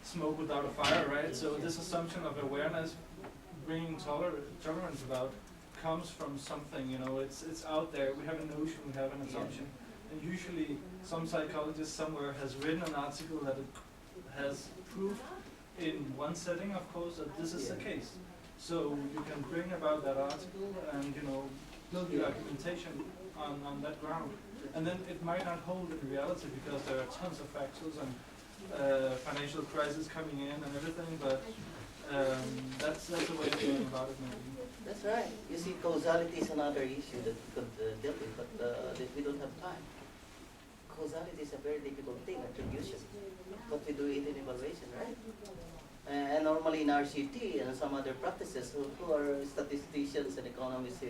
smoke without a fire, right? So this assumption of awareness, bringing tolerance about, comes from something, you know, it's out there. We have a notion, we have an assumption. And usually some psychologist somewhere has written an article that it has proved in one setting, of course, that this is the case. So you can bring about that article and, you know, build your argumentation on that ground. And then it might not hold in reality because there are tons of factors and financial crisis coming in and everything, but that's the way of going about it maybe. That's right. You see, causality is another issue that we could deal with, but that we don't have time. Causality is a very difficult thing, attribution. What we do in evaluation, right? And normally in RCT and some other practices, who are statisticians and economists,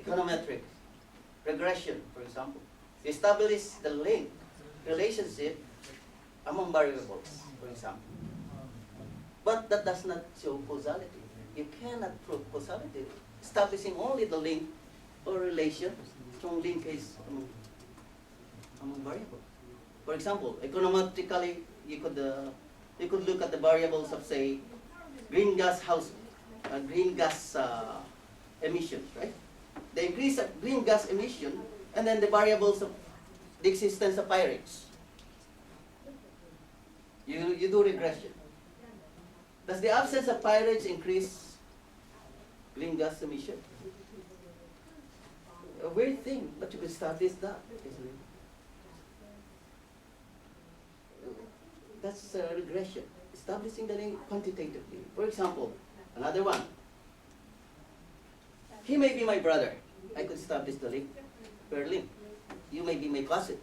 econometrics, regression, for example, establish the link, relationship among variables, for example. But that does not show causality. You cannot prove causality. Establishing only the link or relation, strong linkage among variables. For example, econometrically, you could look at the variables of, say, green gas emissions, right? The increase of green gas emission, and then the variables of the existence of pyrites. You do regression. Does the absence of pyrites increase green gas emission? A weird thing, but you could establish that, isn't it? That's regression, establishing the link quantitatively. For example, another one. He may be my brother. I could establish the link, per link. You may be my cousin.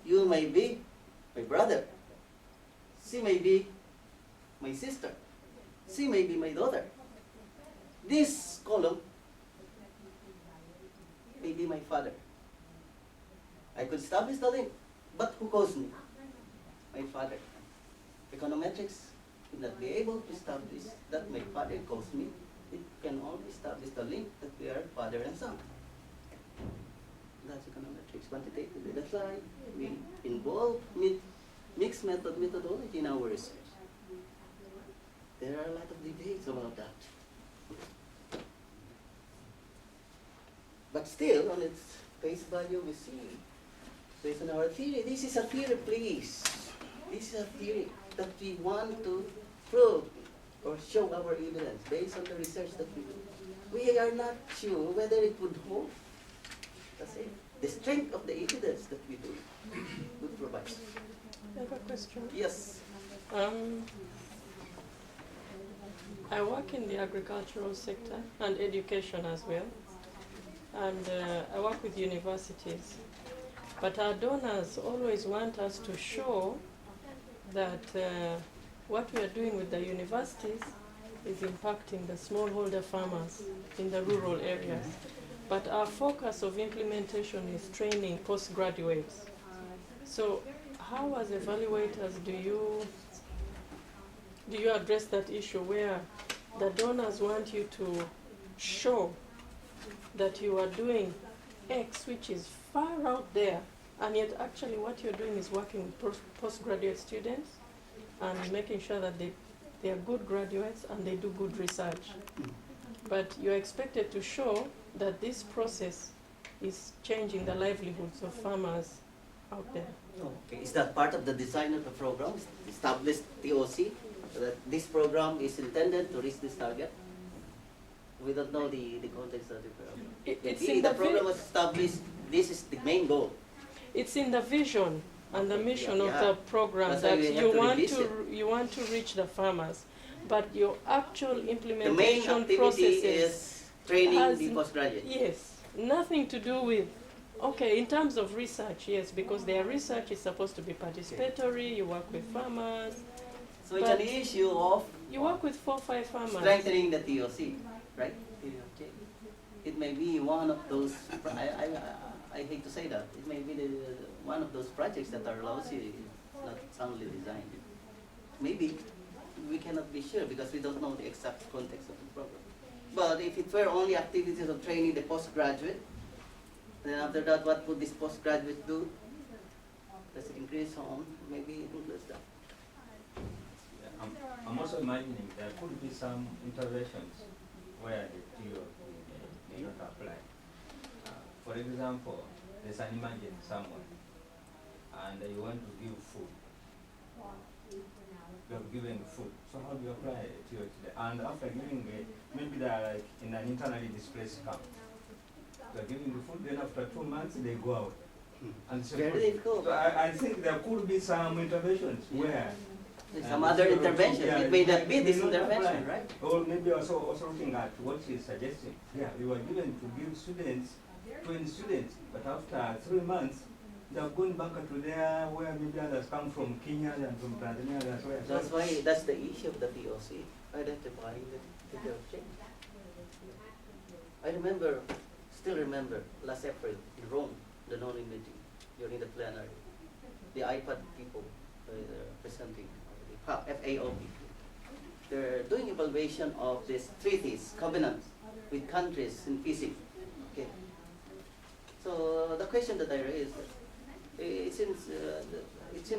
You may be my brother. She may be my sister. She may be my daughter. This column may be my father. I could establish the link, but who caused me? My father. Econometrics would not be able to establish that my father caused me. It can only establish the link that we are father and son. That's econometrics quantitatively. That's why we involve mixed methodology in our research. There are a lot of debates about that. But still, on its face value, we see, based on our theory, this is a theory, please. This is a theory that we want to prove or show our evidence based on the research that we do. We are not sure whether it would hold. That's it. The strength of the evidence that we do would provide. I have a question. Yes. I work in the agricultural sector and education as well. And I work with universities. But our donors always want us to show that what we are doing with the universities is impacting the smallholder farmers in the rural areas. But our focus of implementation is training postgraduates. So how, as evaluators, do you address that issue where the donors want you to show that you are doing X, which is far out there, and yet actually what you're doing is working with postgraduate students and making sure that they they are good graduates and they do good research. But you're expected to show that this process is changing the livelihoods of farmers out there. Okay. Is that part of the design of the program? Established ToC that this program is intended to reach this target? We don't know the context of the program. It's Maybe in the the program was established, this is the main goal. It's in the vision and the mission Yeah. of the program That's why that we have you to want release you want to reach the farmers, but your actual The main implementation activity processes is training has the postgraduate. yes, nothing to do with. Okay, in terms of research, yes, because their research is supposed to be participatory. You work with farmers. So it's an but issue of you work with 4 or 5 farmers. strengthening the ToC, right? Okay. It may be one of those, I hate to say that, it may be one of those projects that are lousy, not soundly designed. Maybe, we cannot be sure because we don't know the exact context of the program. But if it were only activities of training the postgraduate, then after that, what would this postgraduate do? Does it increase on? Maybe it includes that. I'm also imagining there could be some interventions where the TO may not apply. For example, there's an emergency somewhere, and you want to give food. You have given food, so how do you apply it to it? And after giving it, maybe they are like in an internally displaced camp. You are giving the food, then after 2 months they go out. And so, Very difficult. so I think there could be some interventions where Some other intervention. Yeah, It may not be it this may not intervention, apply. right? Or maybe also looking at what she's suggesting. Yeah, we were given to give students, 20 students, but after 3 months, they are going back to there where maybe others come from Kenya and from Tanzania. That's why, that's the issue of the ToC, identifying the theory of change. I remember, still remember, last April in Rome, the NONI meeting, during the plenary, the iPad people presenting, the FAO people. They're doing evaluation of these treaties, covenants with countries in physics. Okay. So the question that I raised, it seems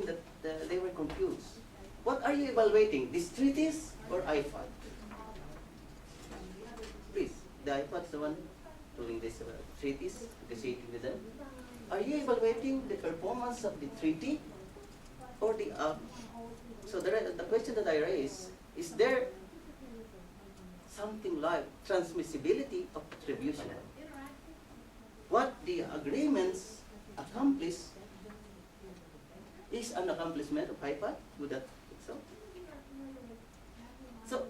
that they were confused. What are you evaluating, these treaties or iPad? Please, the iPad is the one doing these treaties, negotiating with them. Are you evaluating the performance of the treaty or the so the question that I raise is there something like transmissibility of attribution? What the agreements accomplish is an accomplishment of iPad? Would that think so? So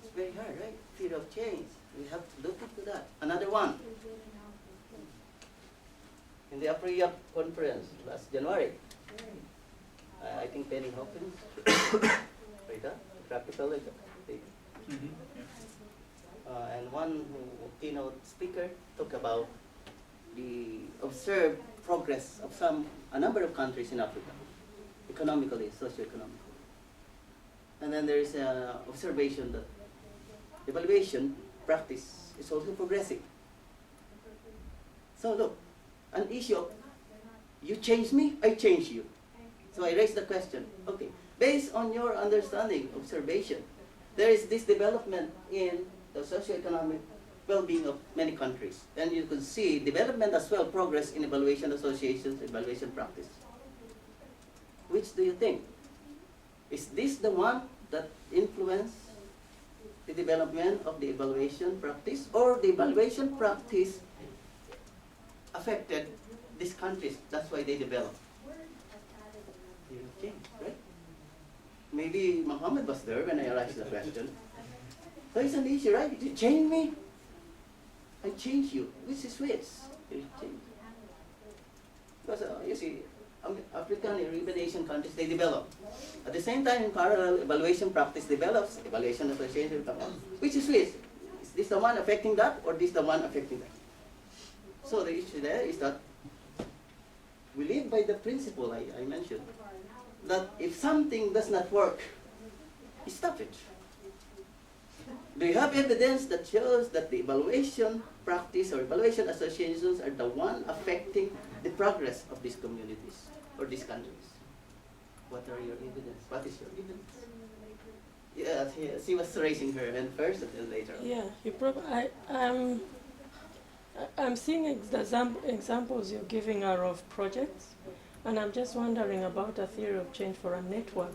it's very hard, right? Theory of change. We have to look into that. Another one. In the Biennial Conference last January, I think Penny Hawkins, right, practical, and one keynote speaker talked about the observed progress of a number of countries in Africa, economically, socio-economically. And then there is an observation that evaluation practice is also progressive. So look, an issue of you change me, I change you. So I raise the question, okay, based on your understanding, observation, there is this development in the socio-economic well-being of many countries. And you can see development as well, progress in evaluation associations, evaluation practice. Which do you think? Is this the one that influenced the development of the evaluation practice, or the evaluation practice affected these countries, that's why they developed? Okay, right? Maybe Muhammad was there when I raised the question. So it's an issue, right? You change me, I change you. Which is which? You change. Because you see, African and even Asian countries, they develop. At the same time, in parallel, evaluation practice develops, evaluation association develops. Which is which? Is this the one affecting that, or this the one affecting that? So the issue there is that we live by the principle I mentioned, that if something does not work, stop it. Do you have evidence that shows that the evaluation practice or evaluation associations are the one affecting the progress of these communities or these countries? What are your evidence? What is your evidence? Yeah, she was raising her hand first and then later. Yeah, I'm seeing examples you're giving are of projects, and I'm just wondering about a theory of change for a network.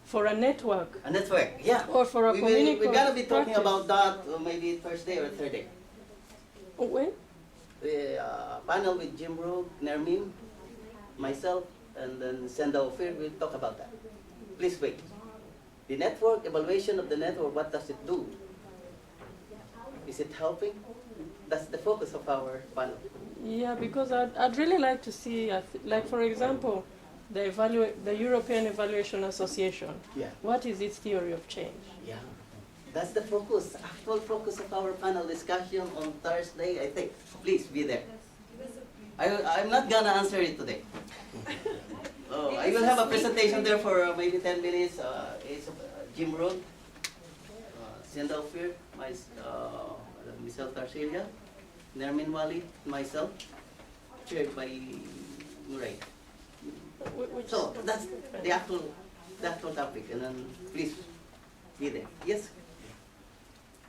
For a network. a network, yeah. Or for a community. We're gonna be talking practice. about that maybe first day or third day. When? The panel with Jim Rogue, Nermin, myself, and then Senda Ophir will talk about that. Please wait. The network, evaluation of the network, what does it do? Is it helping? That's the focus of our panel. Yeah, because I'd really like to see, like for example, the European Evaluation Association. Yeah. What is its theory of change? Yeah. That's the focus, actual focus of our panel discussion on Thursday, I think. Please be there. I'm not gonna answer it today. Oh, I will have a presentation there for maybe 10 minutes. It's Jim Road, Senda Ophir, Michelle Tarsilia, Nermin Wali, myself, chaired by Muray. So that's the actual topic, and then please be there. Yes?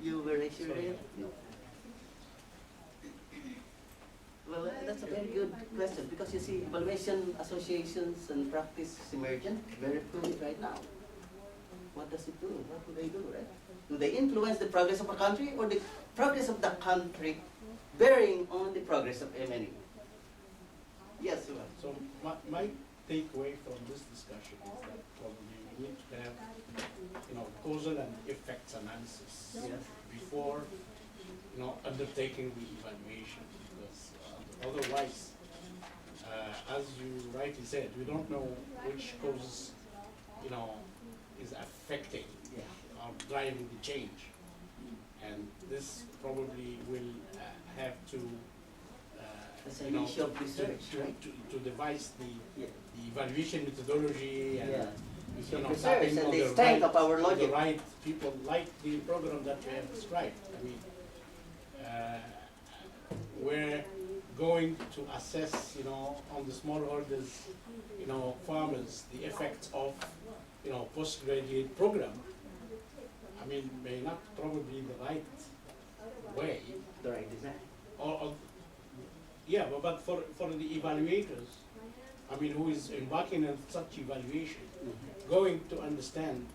You were raised your hand? No. Well, that's a very good question, because you see, evaluation associations and practice is emergent, very fluid right now. What does it do? What do they do, right? Do they influence the progress of a country, or the progress of the country bearing on the progress of MNE? Yes, Suman. So my takeaway from this discussion is that probably we need to have, causal and effects analysis before, undertaking the evaluation, because otherwise, as you rightly said, we don't know which causes, is affecting or driving the change, and this probably will have to. That's an issue of research, right? To devise the evaluation methodology and research tapping and on the strength of our the logic. right people, like the program that you have described. I mean, we're going to assess, on the smallholders, farmers, the effects of, postgraduate program. I mean, may not probably the right way. The right design. Yeah, but for the evaluators, I mean, who is embarking on such evaluation, going to understand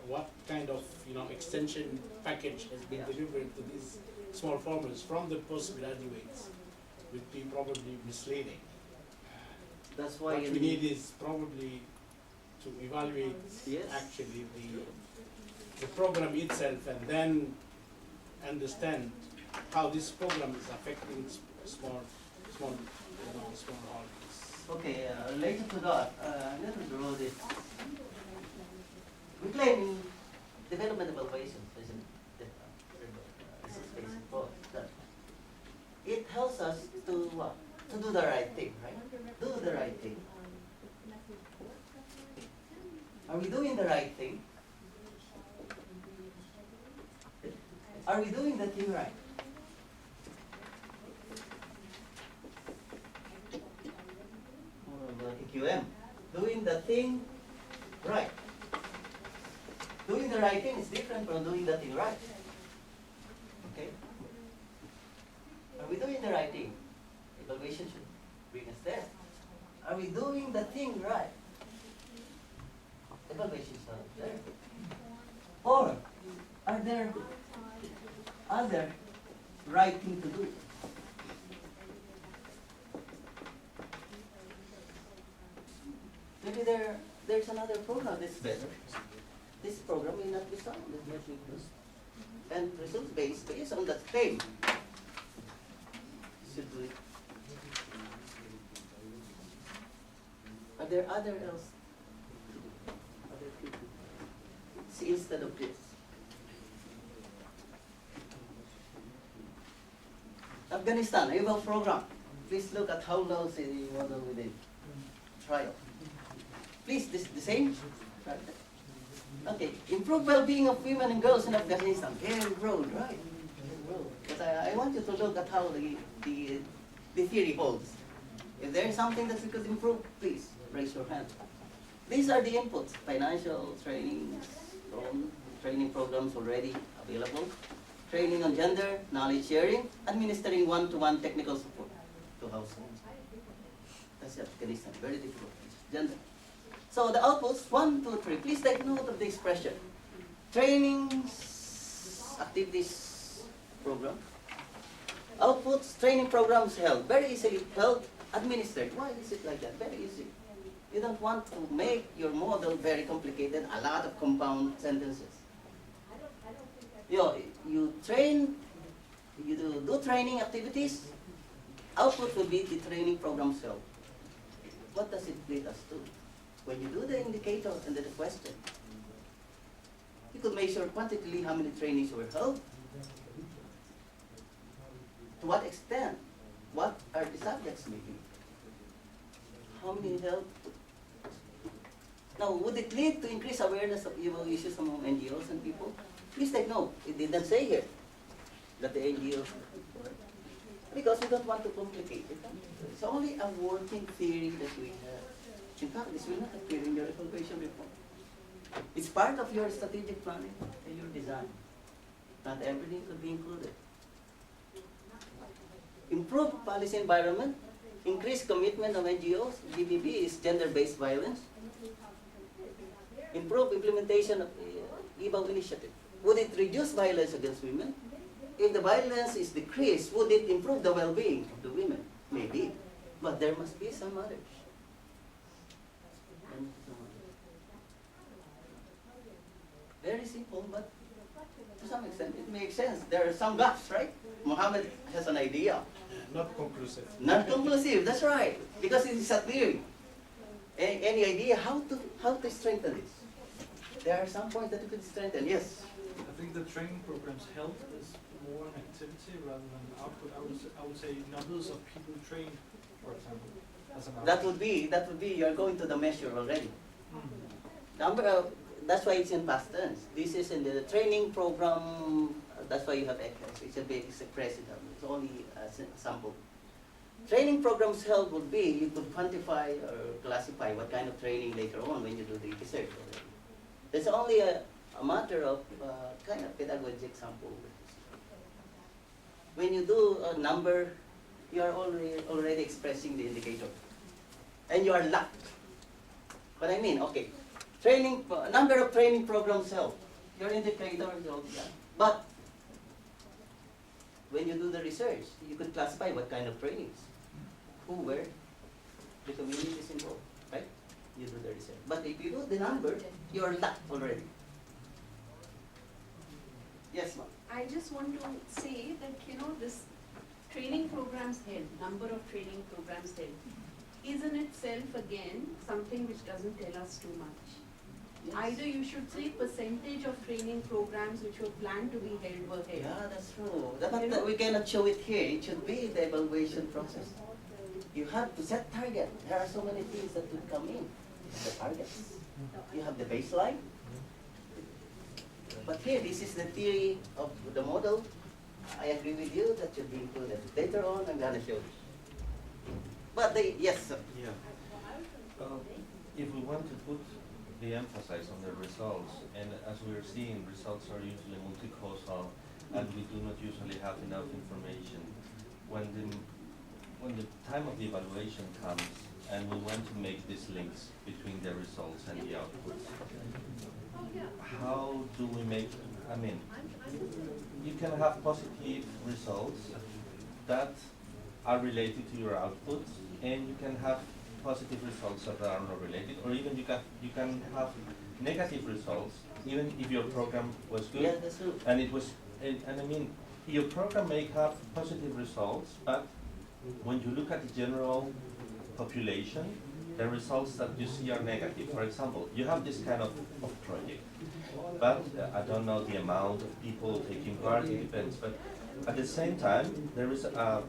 what kind of, extension package has been delivered to these small farmers from the postgraduates would be probably misleading. That's why what we need is probably to evaluate Yes. actually the program itself, and then understand how this program is affecting small houses. Okay, related to that, let me draw this. We claim in development evaluation, isn't it? This is basic both. That it helps us to what? To do the right thing, right? Do the right thing. Are we doing the right thing? Are we doing the thing right? QM, doing the thing right. Doing the right thing is different from doing the thing right. Okay? Are we doing the right thing? Evaluation should bring us there. Are we doing the thing right? Evaluation is not there. Or are there other right thing to do? Maybe there's another program that's better. This program may not be sound, it might be good. And results based on that claim. Should we? Are there other else? Other people? See, instead of this. Afghanistan, EVAL program. Please look at how low is the model within trial. Please, the same? Okay, improve well-being of women and girls in Afghanistan. Very broad, right? Very broad. But I want you to look at how the theory holds. If there is something that we could improve, please raise your hand. These are the inputs: financial, trainings, own training programs already available. Training on gender, knowledge sharing, administering one-to-one technical support to households. That's Afghanistan, very difficult. Gender. So the outputs, 1, 2, 3. Please take note of the expression. Trainings, activities program. Outputs, training programs held. Very easily held, administered. Why is it like that? Very easy. You don't want to make your model very complicated, a lot of compound sentences. You train, you do training activities, output will be the training program held. What does it lead us to? When you do the indicator and the question, you could measure quantitatively how many trainings were held, to what extent, what are the subjects maybe, how many held. Now, would it lead to increased awareness of evil issues among NGOs and people? Please take note, it didn't say here that the NGOs, because we don't want to complicate it. It's only a working theory that we have. In fact, this will not appear in your evaluation report. It's part of your strategic planning and your design. Not everything could be included. Improve policy environment, increase commitment of NGOs, GBV is gender-based violence. Improve implementation of the EBAW initiative. Would it reduce violence against women? If the violence is decreased, would it improve the well-being of the women? Maybe, but there must be some others. Very simple, but to some extent it makes sense. There are some gaps, right? Mohammed has an idea. Not conclusive. Not conclusive, that's right. Because it is a theory. Any idea how to strengthen this? There are some points that you could strengthen, yes. I think the training programs help is more an activity rather than output. I would say numbers of people trained, for example, as an output. That would be you're going to the measure already. Number of, that's why it's in past tense. This is in the training program. That's why you have echoes. It's a big precedent. It's only a sample. Training programs held would be you could quantify or classify what kind of training later on when you do the research already. There's only a matter of kind of pedagogy example. When you do a number, you are already expressing the indicator. And you are locked. What I mean, okay. Training, number of training programs held. Your indicator is all that. But when you do the research, you could classify what kind of trainings. Who were the communities involved, right? You do the research. But if you do the number, you are locked already. Yes, ma'am. I just want to say that, this training programs held, number of training programs held, is in itself again something which doesn't tell us too much. Yes. Either you should say percentage of training programs which were planned to be held were held. Yeah, that's true. But we cannot show it here. It should be the evaluation process. You have to set target. There are so many things that would come in. The targets. You have the baseline. But here, this is the theory of the model. I agree with you that should be included. Later on, I'm going to show you. But yes, sir. Yeah. If we want to put the emphasis on the results, and as we are seeing, results are usually multi-causal, and we do not usually have enough information. When the time of the evaluation comes, and we want to make these links between the results and the outputs, how do we make, you can have positive results that are related to your outputs, and you can have positive results that are not related, or even you can have negative results, even if your program was good. Yeah, that's true. And it was, your program may have positive results, but when you look at the general population, the results that you see are negative. For example, you have this kind of project, but I don't know the amount of people taking part, it depends, but at the same time, there is a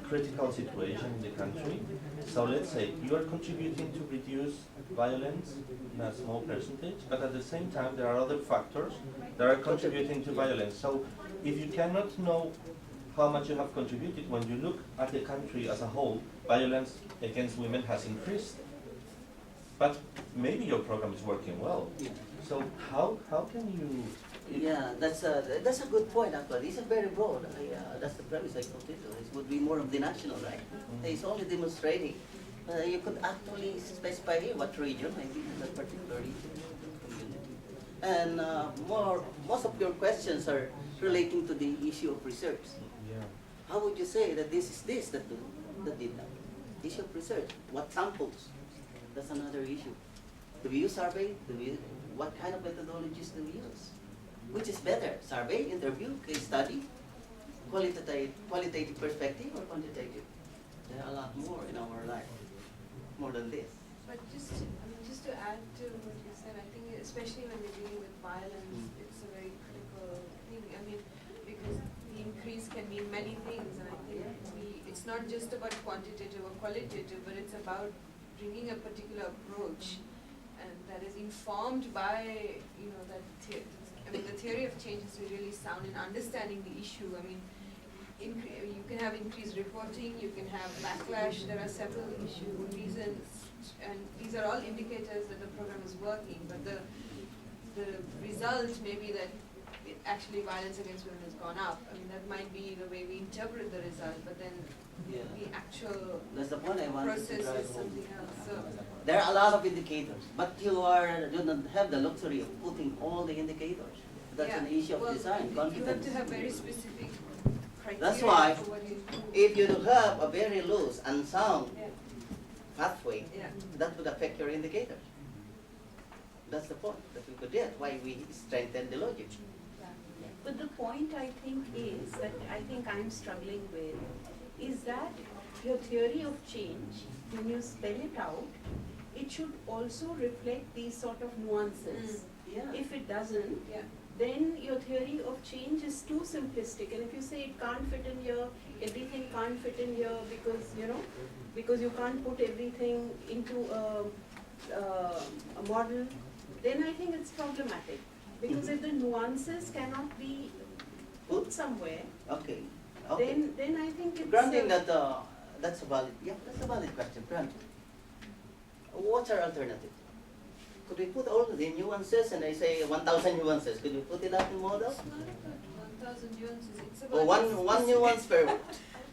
critical situation in the country. So let's say you are contributing to reduce violence in a small percentage, but at the same time, there are other factors that are contributing to violence. So if you cannot know how much you have contributed, when you look at the country as a whole, violence against women has increased. But maybe your program is working well. So how can you? Yeah, that's a good point actually. It's a very broad. That's the premise I put into it. It would be more of the national, right? It's only demonstrating. You could actually specify here what region, maybe that particular region, community. And most of your questions are relating to the issue of research. Yeah. How would you say that this is this that did that? Issue of research. What samples? That's another issue. Do we use survey? What kind of methodologies do we use? Which is better? Survey, interview, case study, qualitative perspective, or quantitative? There are a lot more in our life, more than this. But just to add to what you said, I think especially when we're dealing with violence, it's a very critical thing. I mean, because the increase can mean many things, and I think it's not just about quantitative or qualitative, but it's about bringing a particular approach, and that is informed by that. The theory of change is really sound in understanding the issue. I mean, you can have increased reporting, you can have backlash. There are several reasons, and these are all indicators that the program is working. But the result may be that actually violence against women has gone up. I mean, that might be the way we interpret the result, but then the actual That's the point I wanted to process drive is home. something else. So. There are a lot of indicators, but you don't have the luxury of putting all the indicators. That's an issue of design, You confidence. have to have very specific criteria. That's why, for what you do. if you have a very loose, unsound pathway, Yeah. that would affect your indicators. That's the point that we could get, why we strengthen the logic. But the point I think is, that I think I'm struggling with, is that your theory of change, when you spell it out, it should also reflect these sort of nuances. Yeah. If it doesn't, then your theory of change is too simplistic. And if you say it can't fit in here, everything can't fit in here because you can't put everything into a model, then I think it's problematic. Because if the nuances cannot be put somewhere, then I think it's... Granting that that's a valid question, granted. What's our alternative? Could we put all the nuances, and I say 1,000 nuances, could we put it up in model? It's not about 1,000 nuances, it's Or about... one nuance per word?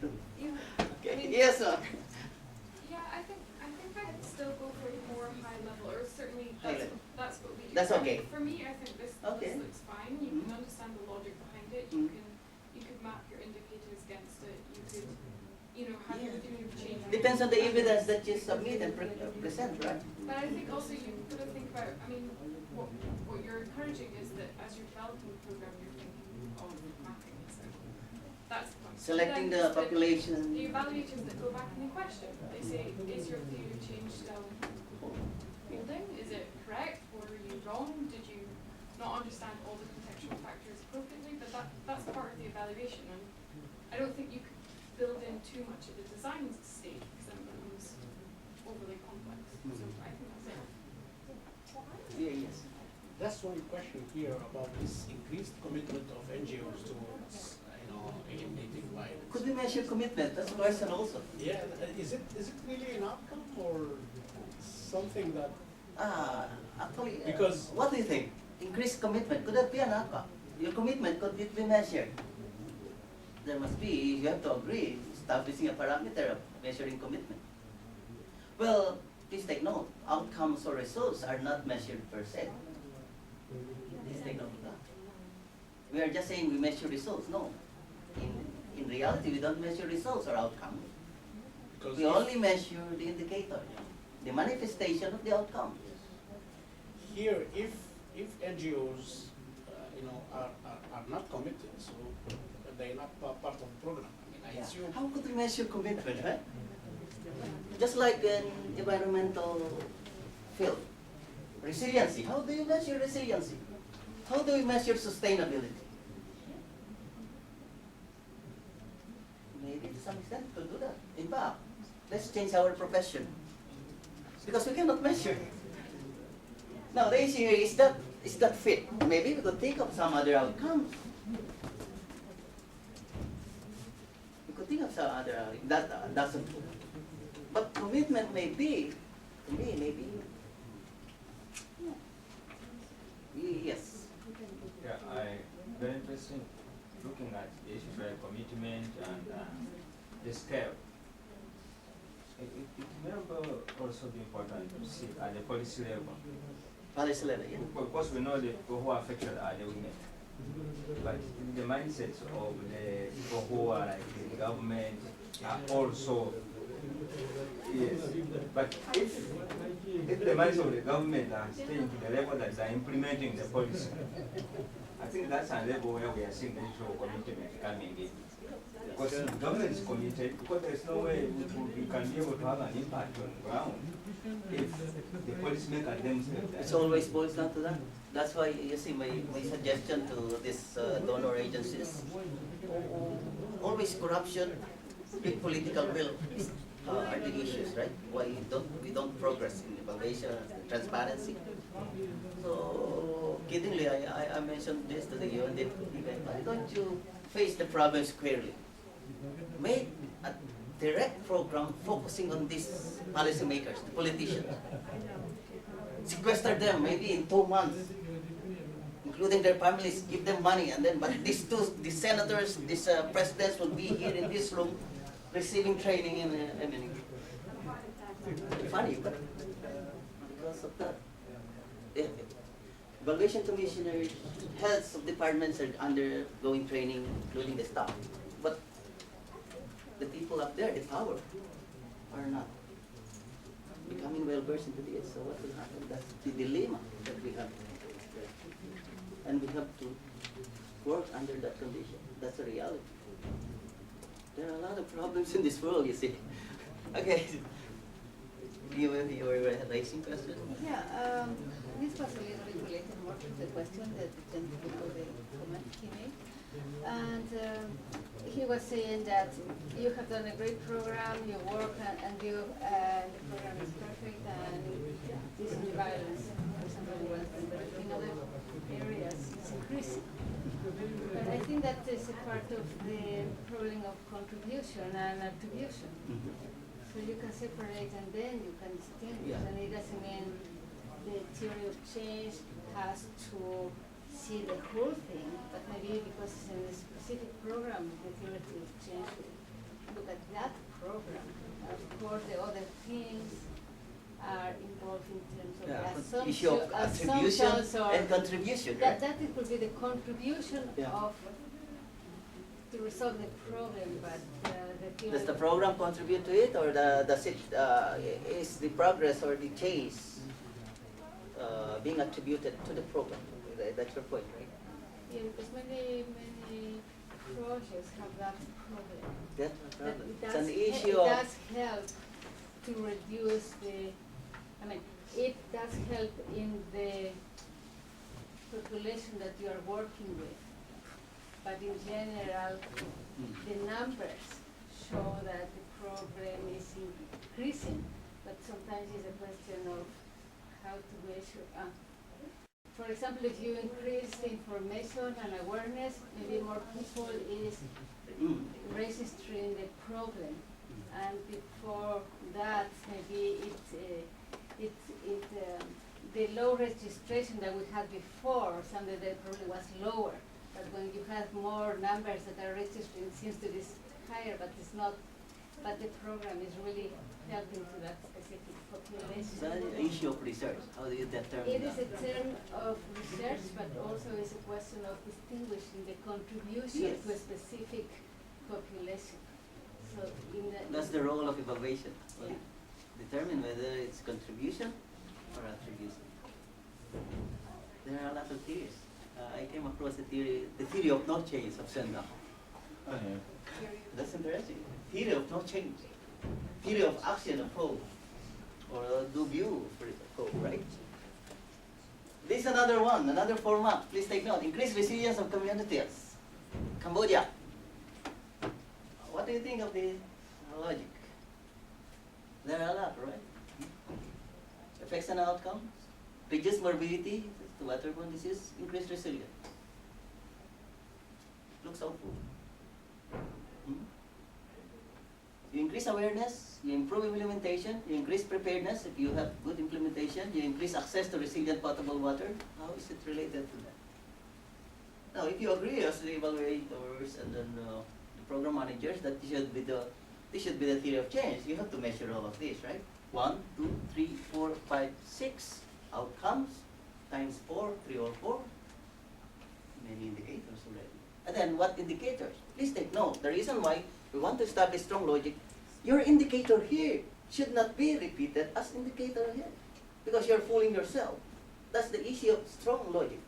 I mean, Yes, sir. Yeah, I think I'd still go for the more high level, or certainly that's what we do. That's okay. For me, I think this looks fine. You can understand the logic behind it. You could map your indicators against it. You could, have your theory of change. Depends on the evidence that you submit and present, right? But I think also you've got to think about, what you're encouraging is that as you're developing the program, you're thinking of mapping. So that's the point. Selecting Then the it's population. The evaluators that go back and they question. They say, is your theory of change still holding? Is it correct? Were you wrong? Did you not understand all the contextual factors appropriately? But that's part of the evaluation, and I don't think you could build in too much at the design stage because then it becomes overly complex. So I think that's it. Yes. That's one question here about this increased commitment of NGOs towards, eliminating violence. Could we measure commitment? That's a question also. Yeah, is it really an outcome or something that? Actually, Because what do you think? Increased commitment, could that be an outcome? Your commitment, could it be measured? There must be, you have to agree, establishing a parameter of measuring commitment. Well, please take note, outcomes or results are not measured per se. Please take note of that. We are just saying we measure results. No. In reality, we don't measure results or outcomes. We only measure the indicator, the manifestation of the outcome. Here, if NGOs, are not committed, so they're not part of the program. I assume. How could we measure commitment, right? Just like in environmental field, resiliency. How do you measure resiliency? How do we measure sustainability? Maybe to some extent we could do that. In fact, let's change our profession. Because we cannot measure. Now the issue here is that fit. Maybe we could think of some other outcomes. We could think of some other that doesn't. But commitment may be, to me, maybe interesting looking at the issues like commitment and the scale. It may also be important to see at the policy level. Policy level, yeah. Because we know the people who are affected are the women. But the mindsets of the people who are like the government are also, yes. But if the minds of the government are staying to the level that they are implementing the policy, I think that's a level where we are seeing the issue of commitment coming in. Because the government is committed, because there's no way we can be able to have an impact on the ground if the policymakers themselves. It always boils down to that. That's why you see my suggestion to these donor agencies. Always corruption, big political will are the issues, right? Why we don't progress in evaluation and transparency. So kiddingly, I mentioned this to the UN. Why don't you face the problems squarely? Make a direct program focusing on these policymakers, the politicians. Sequester them maybe in 2 months, including their families, give them money, and then, but these senators, these presidents will be here in this room receiving training in, funny, but because of that. Evaluation commissioners, heads of departments are undergoing training, including the staff. But the people up there, the power, are not becoming well versed into this. So what will happen? That's the dilemma that we have. And we have to work under that condition. That's a reality. There are a lot of problems in this world, you see. Okay. You were raising questions? Yeah, this was a little bit related more to the question that the gentleman or the comment he made. And he was saying that you have done a great program, you work and the program is perfect and this is violence, for example, but in other areas it's increasing. But I think that is a part of the problem of contribution and attribution. So you can separate and then you can distinguish, and it doesn't mean the theory of change has to see the whole thing, but maybe because it's in a specific program, the theory of change will look at that program. Of course, the other things are involved in terms of the issue of attribution and contribution. That it could be the contribution of to resolve the problem, but the theory. Does the program contribute to it, or does it is the progress or the change being attributed to the program? That's your point, right? Yeah, because many projects have that problem. That's the problem. That It's an it issue does help to reduce the. I mean, it does help in the population that you are working with. But in general, the numbers show that the problem is increasing, but sometimes it's a question of how to measure. For example, if you increase the information and awareness, maybe more people is registering the problem, and before that, maybe the low registration that we had before, something that probably was lower. But when you have more numbers that are registered, it seems to be higher, but it's not. But the program is really helping to that specific population. It's an issue of research. How do you determine It that? is a term of research, but also is a question of distinguishing the contribution to a specific population. So in That's the role of evaluation. Well, determine whether it's contribution or attribution. There are a lot of theories. I came across the theory of no change of Senda. That's interesting. Theory of no change. Theory of action of hope. Or do view for hope, right? This is another one, another format. Please take note. Increased resilience of communities. Cambodia. What do you think of the logic? There are a lot, right? Effects and outcomes. Reduce morbidity to waterborne disease, increase resilience. Looks hopeful. You increase awareness, you improve implementation, you increase preparedness if you have good implementation, you increase access to resilient potable water. How is it related to that? Now, if you agree as the evaluators and then the program managers that this should be the theory of change, you have to measure all of this, right? 1, 2, 3, 4, 5, 6 outcomes times 4, 3 or 4. Many indicators already. And then what indicators? Please take note. The reason why we want to establish strong logic, your indicator here should not be repeated as indicator here, because you're fooling yourself. That's the issue of strong logic.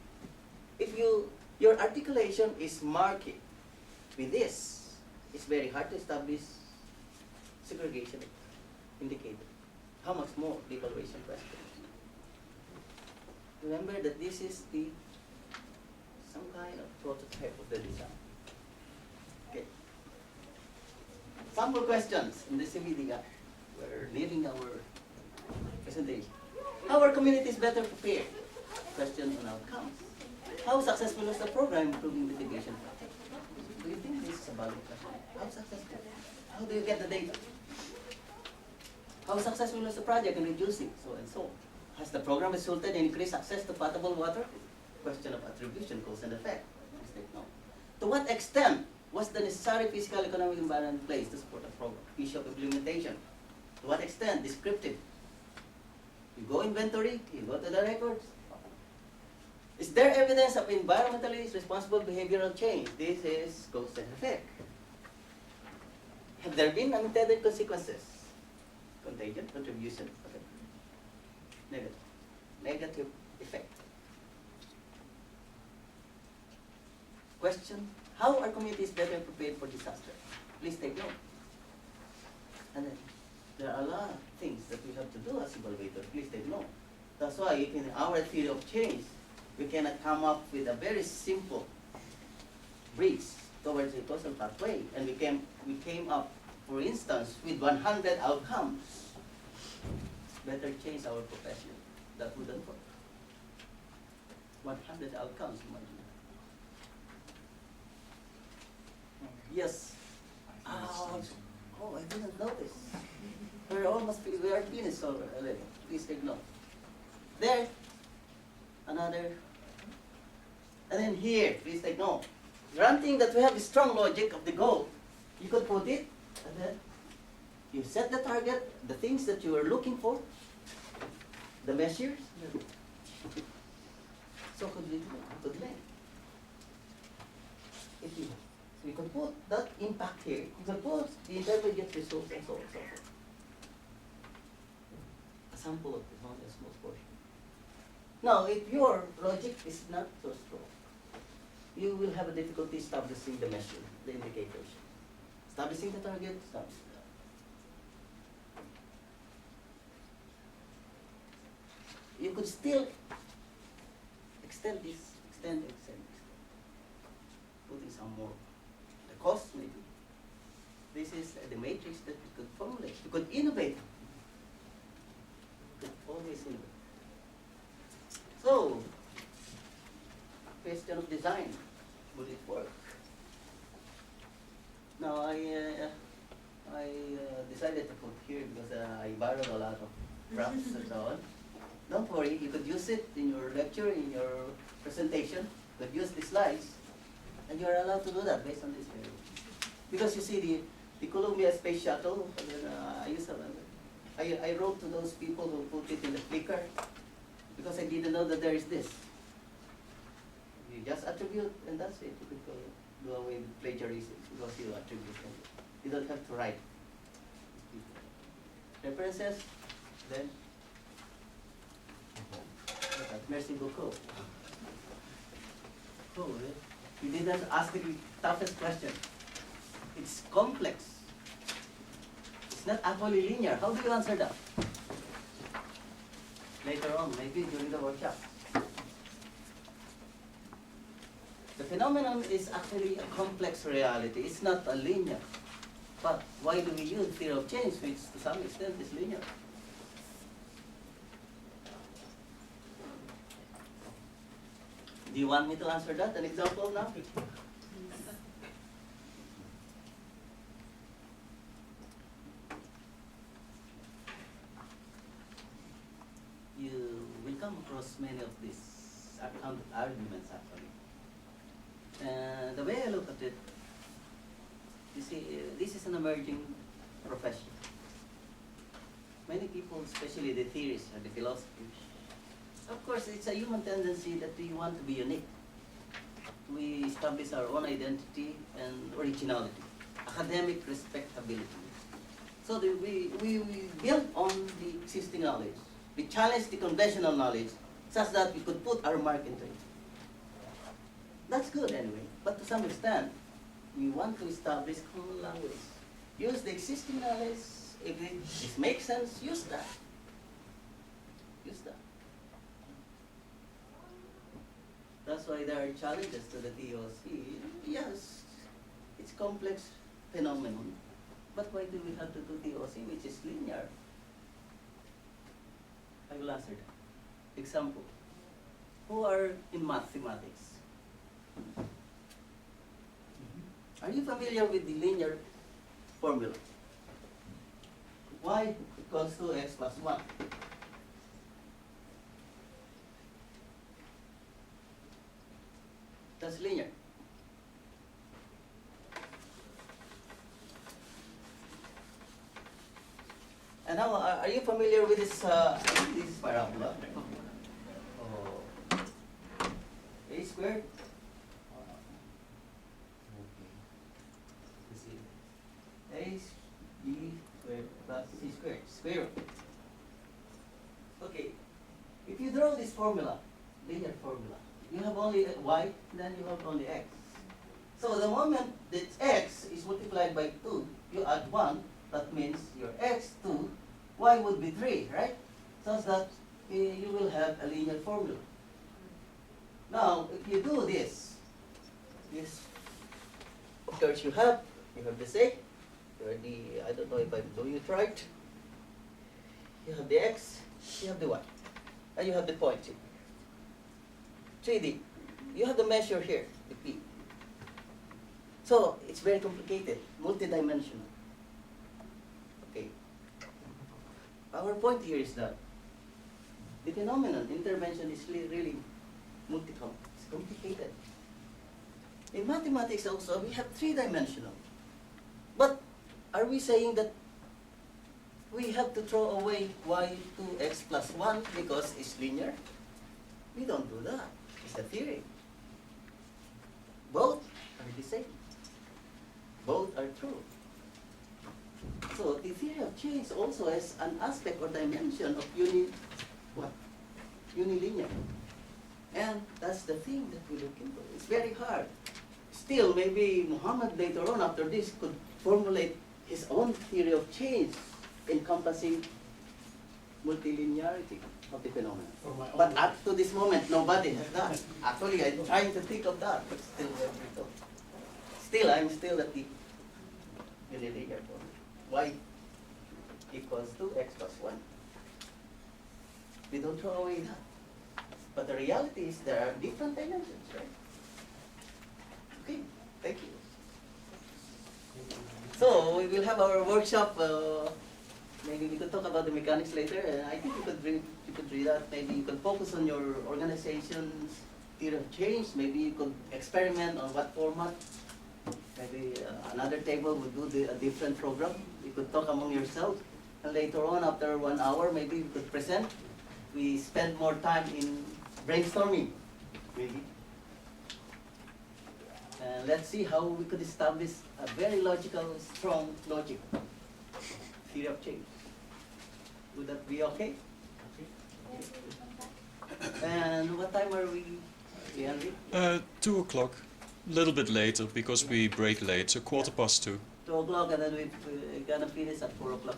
If your articulation is marked with this, it's very hard to establish segregation indicator. How much more the evaluation question? Remember that this is some kind of prototype of the design. Okay. Sample questions in the CVD. We're leaving our presentation. How are communities better prepared? Question on outcomes. How successful was the program improving mitigation practice? Do you think this is a valid question? How successful? How do you get the data? How successful was the project in reducing so and so? Has the program resulted in increased access to potable water? Question of attribution, cause and effect. No. To what extent was the necessary physical economic environment in place to support the program? Issue of implementation. To what extent? Descriptive. You go inventory, you go to the records. Is there evidence of environmentally responsible behavioral change? This is cause and effect. Have there been unintended consequences? Contagion, contribution, okay. Negative. Negative effect. Question, how are communities better prepared for disaster? Please take note. And then, there are a lot of things that we have to do as evaluators. Please take note. That's why in our theory of change, we cannot come up with a very simple bridge towards the causal pathway. And we came up, for instance, with 100 outcomes. Better change our profession. That wouldn't work. 100 outcomes, imagine. Yes. Oh, I didn't notice. We are finished already. Please take note. There, another. And then here, please take note. Granting that we have a strong logic of the goal, you could put it, and then you set the target, the things that you are looking for, the measures. So could we length. If you So you can put that impact here. You can put the intermediate results and so on and so forth. A sample of the small portion. Now, if your logic is not so strong, you will have a difficulty establishing the measure, the indicators. Establishing the target, establishing that. You could still extend this, extend. Putting some more. The cost maybe. This is the matrix that we could formulate. We could innovate. We could always innovate. So, question of design. Would it work? Now I decided to put here because I borrowed a lot of graphs and so on. Don't worry, you could use it in your lecture, in your presentation. You could use the slides. And you are allowed to do that based on this variable. Because you see the Columbia Space Shuttle, and then I wrote to those people who put it in the Flickr because I didn't know that there is this. You just attribute and that's it. You could do away with plagiarism because you attribute it. You don't have to write. References, then merci beaucoup. Cool, right? You didn't ask the toughest question. It's complex. It's not actually linear. How do you answer that? Later on, maybe during the workshop. The phenomenon is actually a complex reality. It's not a linear. But why do we use theory of change, which to some extent is linear? Do you want me to answer that? An example now? You will come across many of these arguments actually. The way I look at it, you see, this is an emerging profession. Many people, especially the theorists and the philosophers, of course, it's a human tendency that we want to be unique. We establish our own identity and originality, academic respectability. So we build on the existing knowledge. We challenge the conventional knowledge such that we could put our mark into it. That's good anyway, but to some extent, we want to establish common language. Use the existing knowledge. If it makes sense, use that. Use that. That's why there are challenges to the ToC. Yes, it's a complex phenomenon. But why do we have to do ToC, which is linear? I will answer that. Example. Who are in mathematics? Are you familiar with the linear formula? Y equals to x plus 1. That's linear. And now, are you familiar with this parabola? Oh. A squared. A b squared plus c squared, square root. Okay, if you draw this formula, linear formula, you have only y, then you have only x. So the moment that x is multiplied by 2, you add 1, that means your x 2, y would be 3, right? Such that you will have a linear formula. Now, if you do this, of course you have this a, I don't know if I'm doing it right. You have the x, you have the y, and you have the point 3D. You have the measure here, the p. So it's very complicated, multidimensional. Okay. Our point here is that the phenomenon intervention is really complicated. In mathematics also, we have 3-dimensional. But are we saying that we have to throw away y to x plus 1 because it's linear? We don't do that. It's a theory. Both are the same. Both are true. So the theory of change also has an aspect or dimension of unilinear. And that's the thing that we look into. It's very hard. Still, maybe Muhammad later on after this could formulate his own theory of change encompassing multilinearity of the phenomenon. But up to this moment, nobody has that. Actually, I'm trying to think of that, but still very little. Still, I'm still at the unilinear form. Y equals to x plus 1. We don't throw away that. But the reality is there are different dimensions, right? Okay, thank you. So we will have our workshop. Maybe we could talk about the mechanics later. I think you could read that. Maybe you could focus on your organization's theory of change. Maybe you could experiment on what format. Maybe another table would do a different program. You could talk among yourselves. And later on, after 1 hour, maybe we could present. We spend more time in brainstorming, maybe. And let's see how we could establish a very logical, strong logic theory of change. Would that be okay? And what time are we, Henry? 2 o'clock. A little bit later because we break late, so 2:15. 2 o'clock, and then we're gonna finish at 4 o'clock.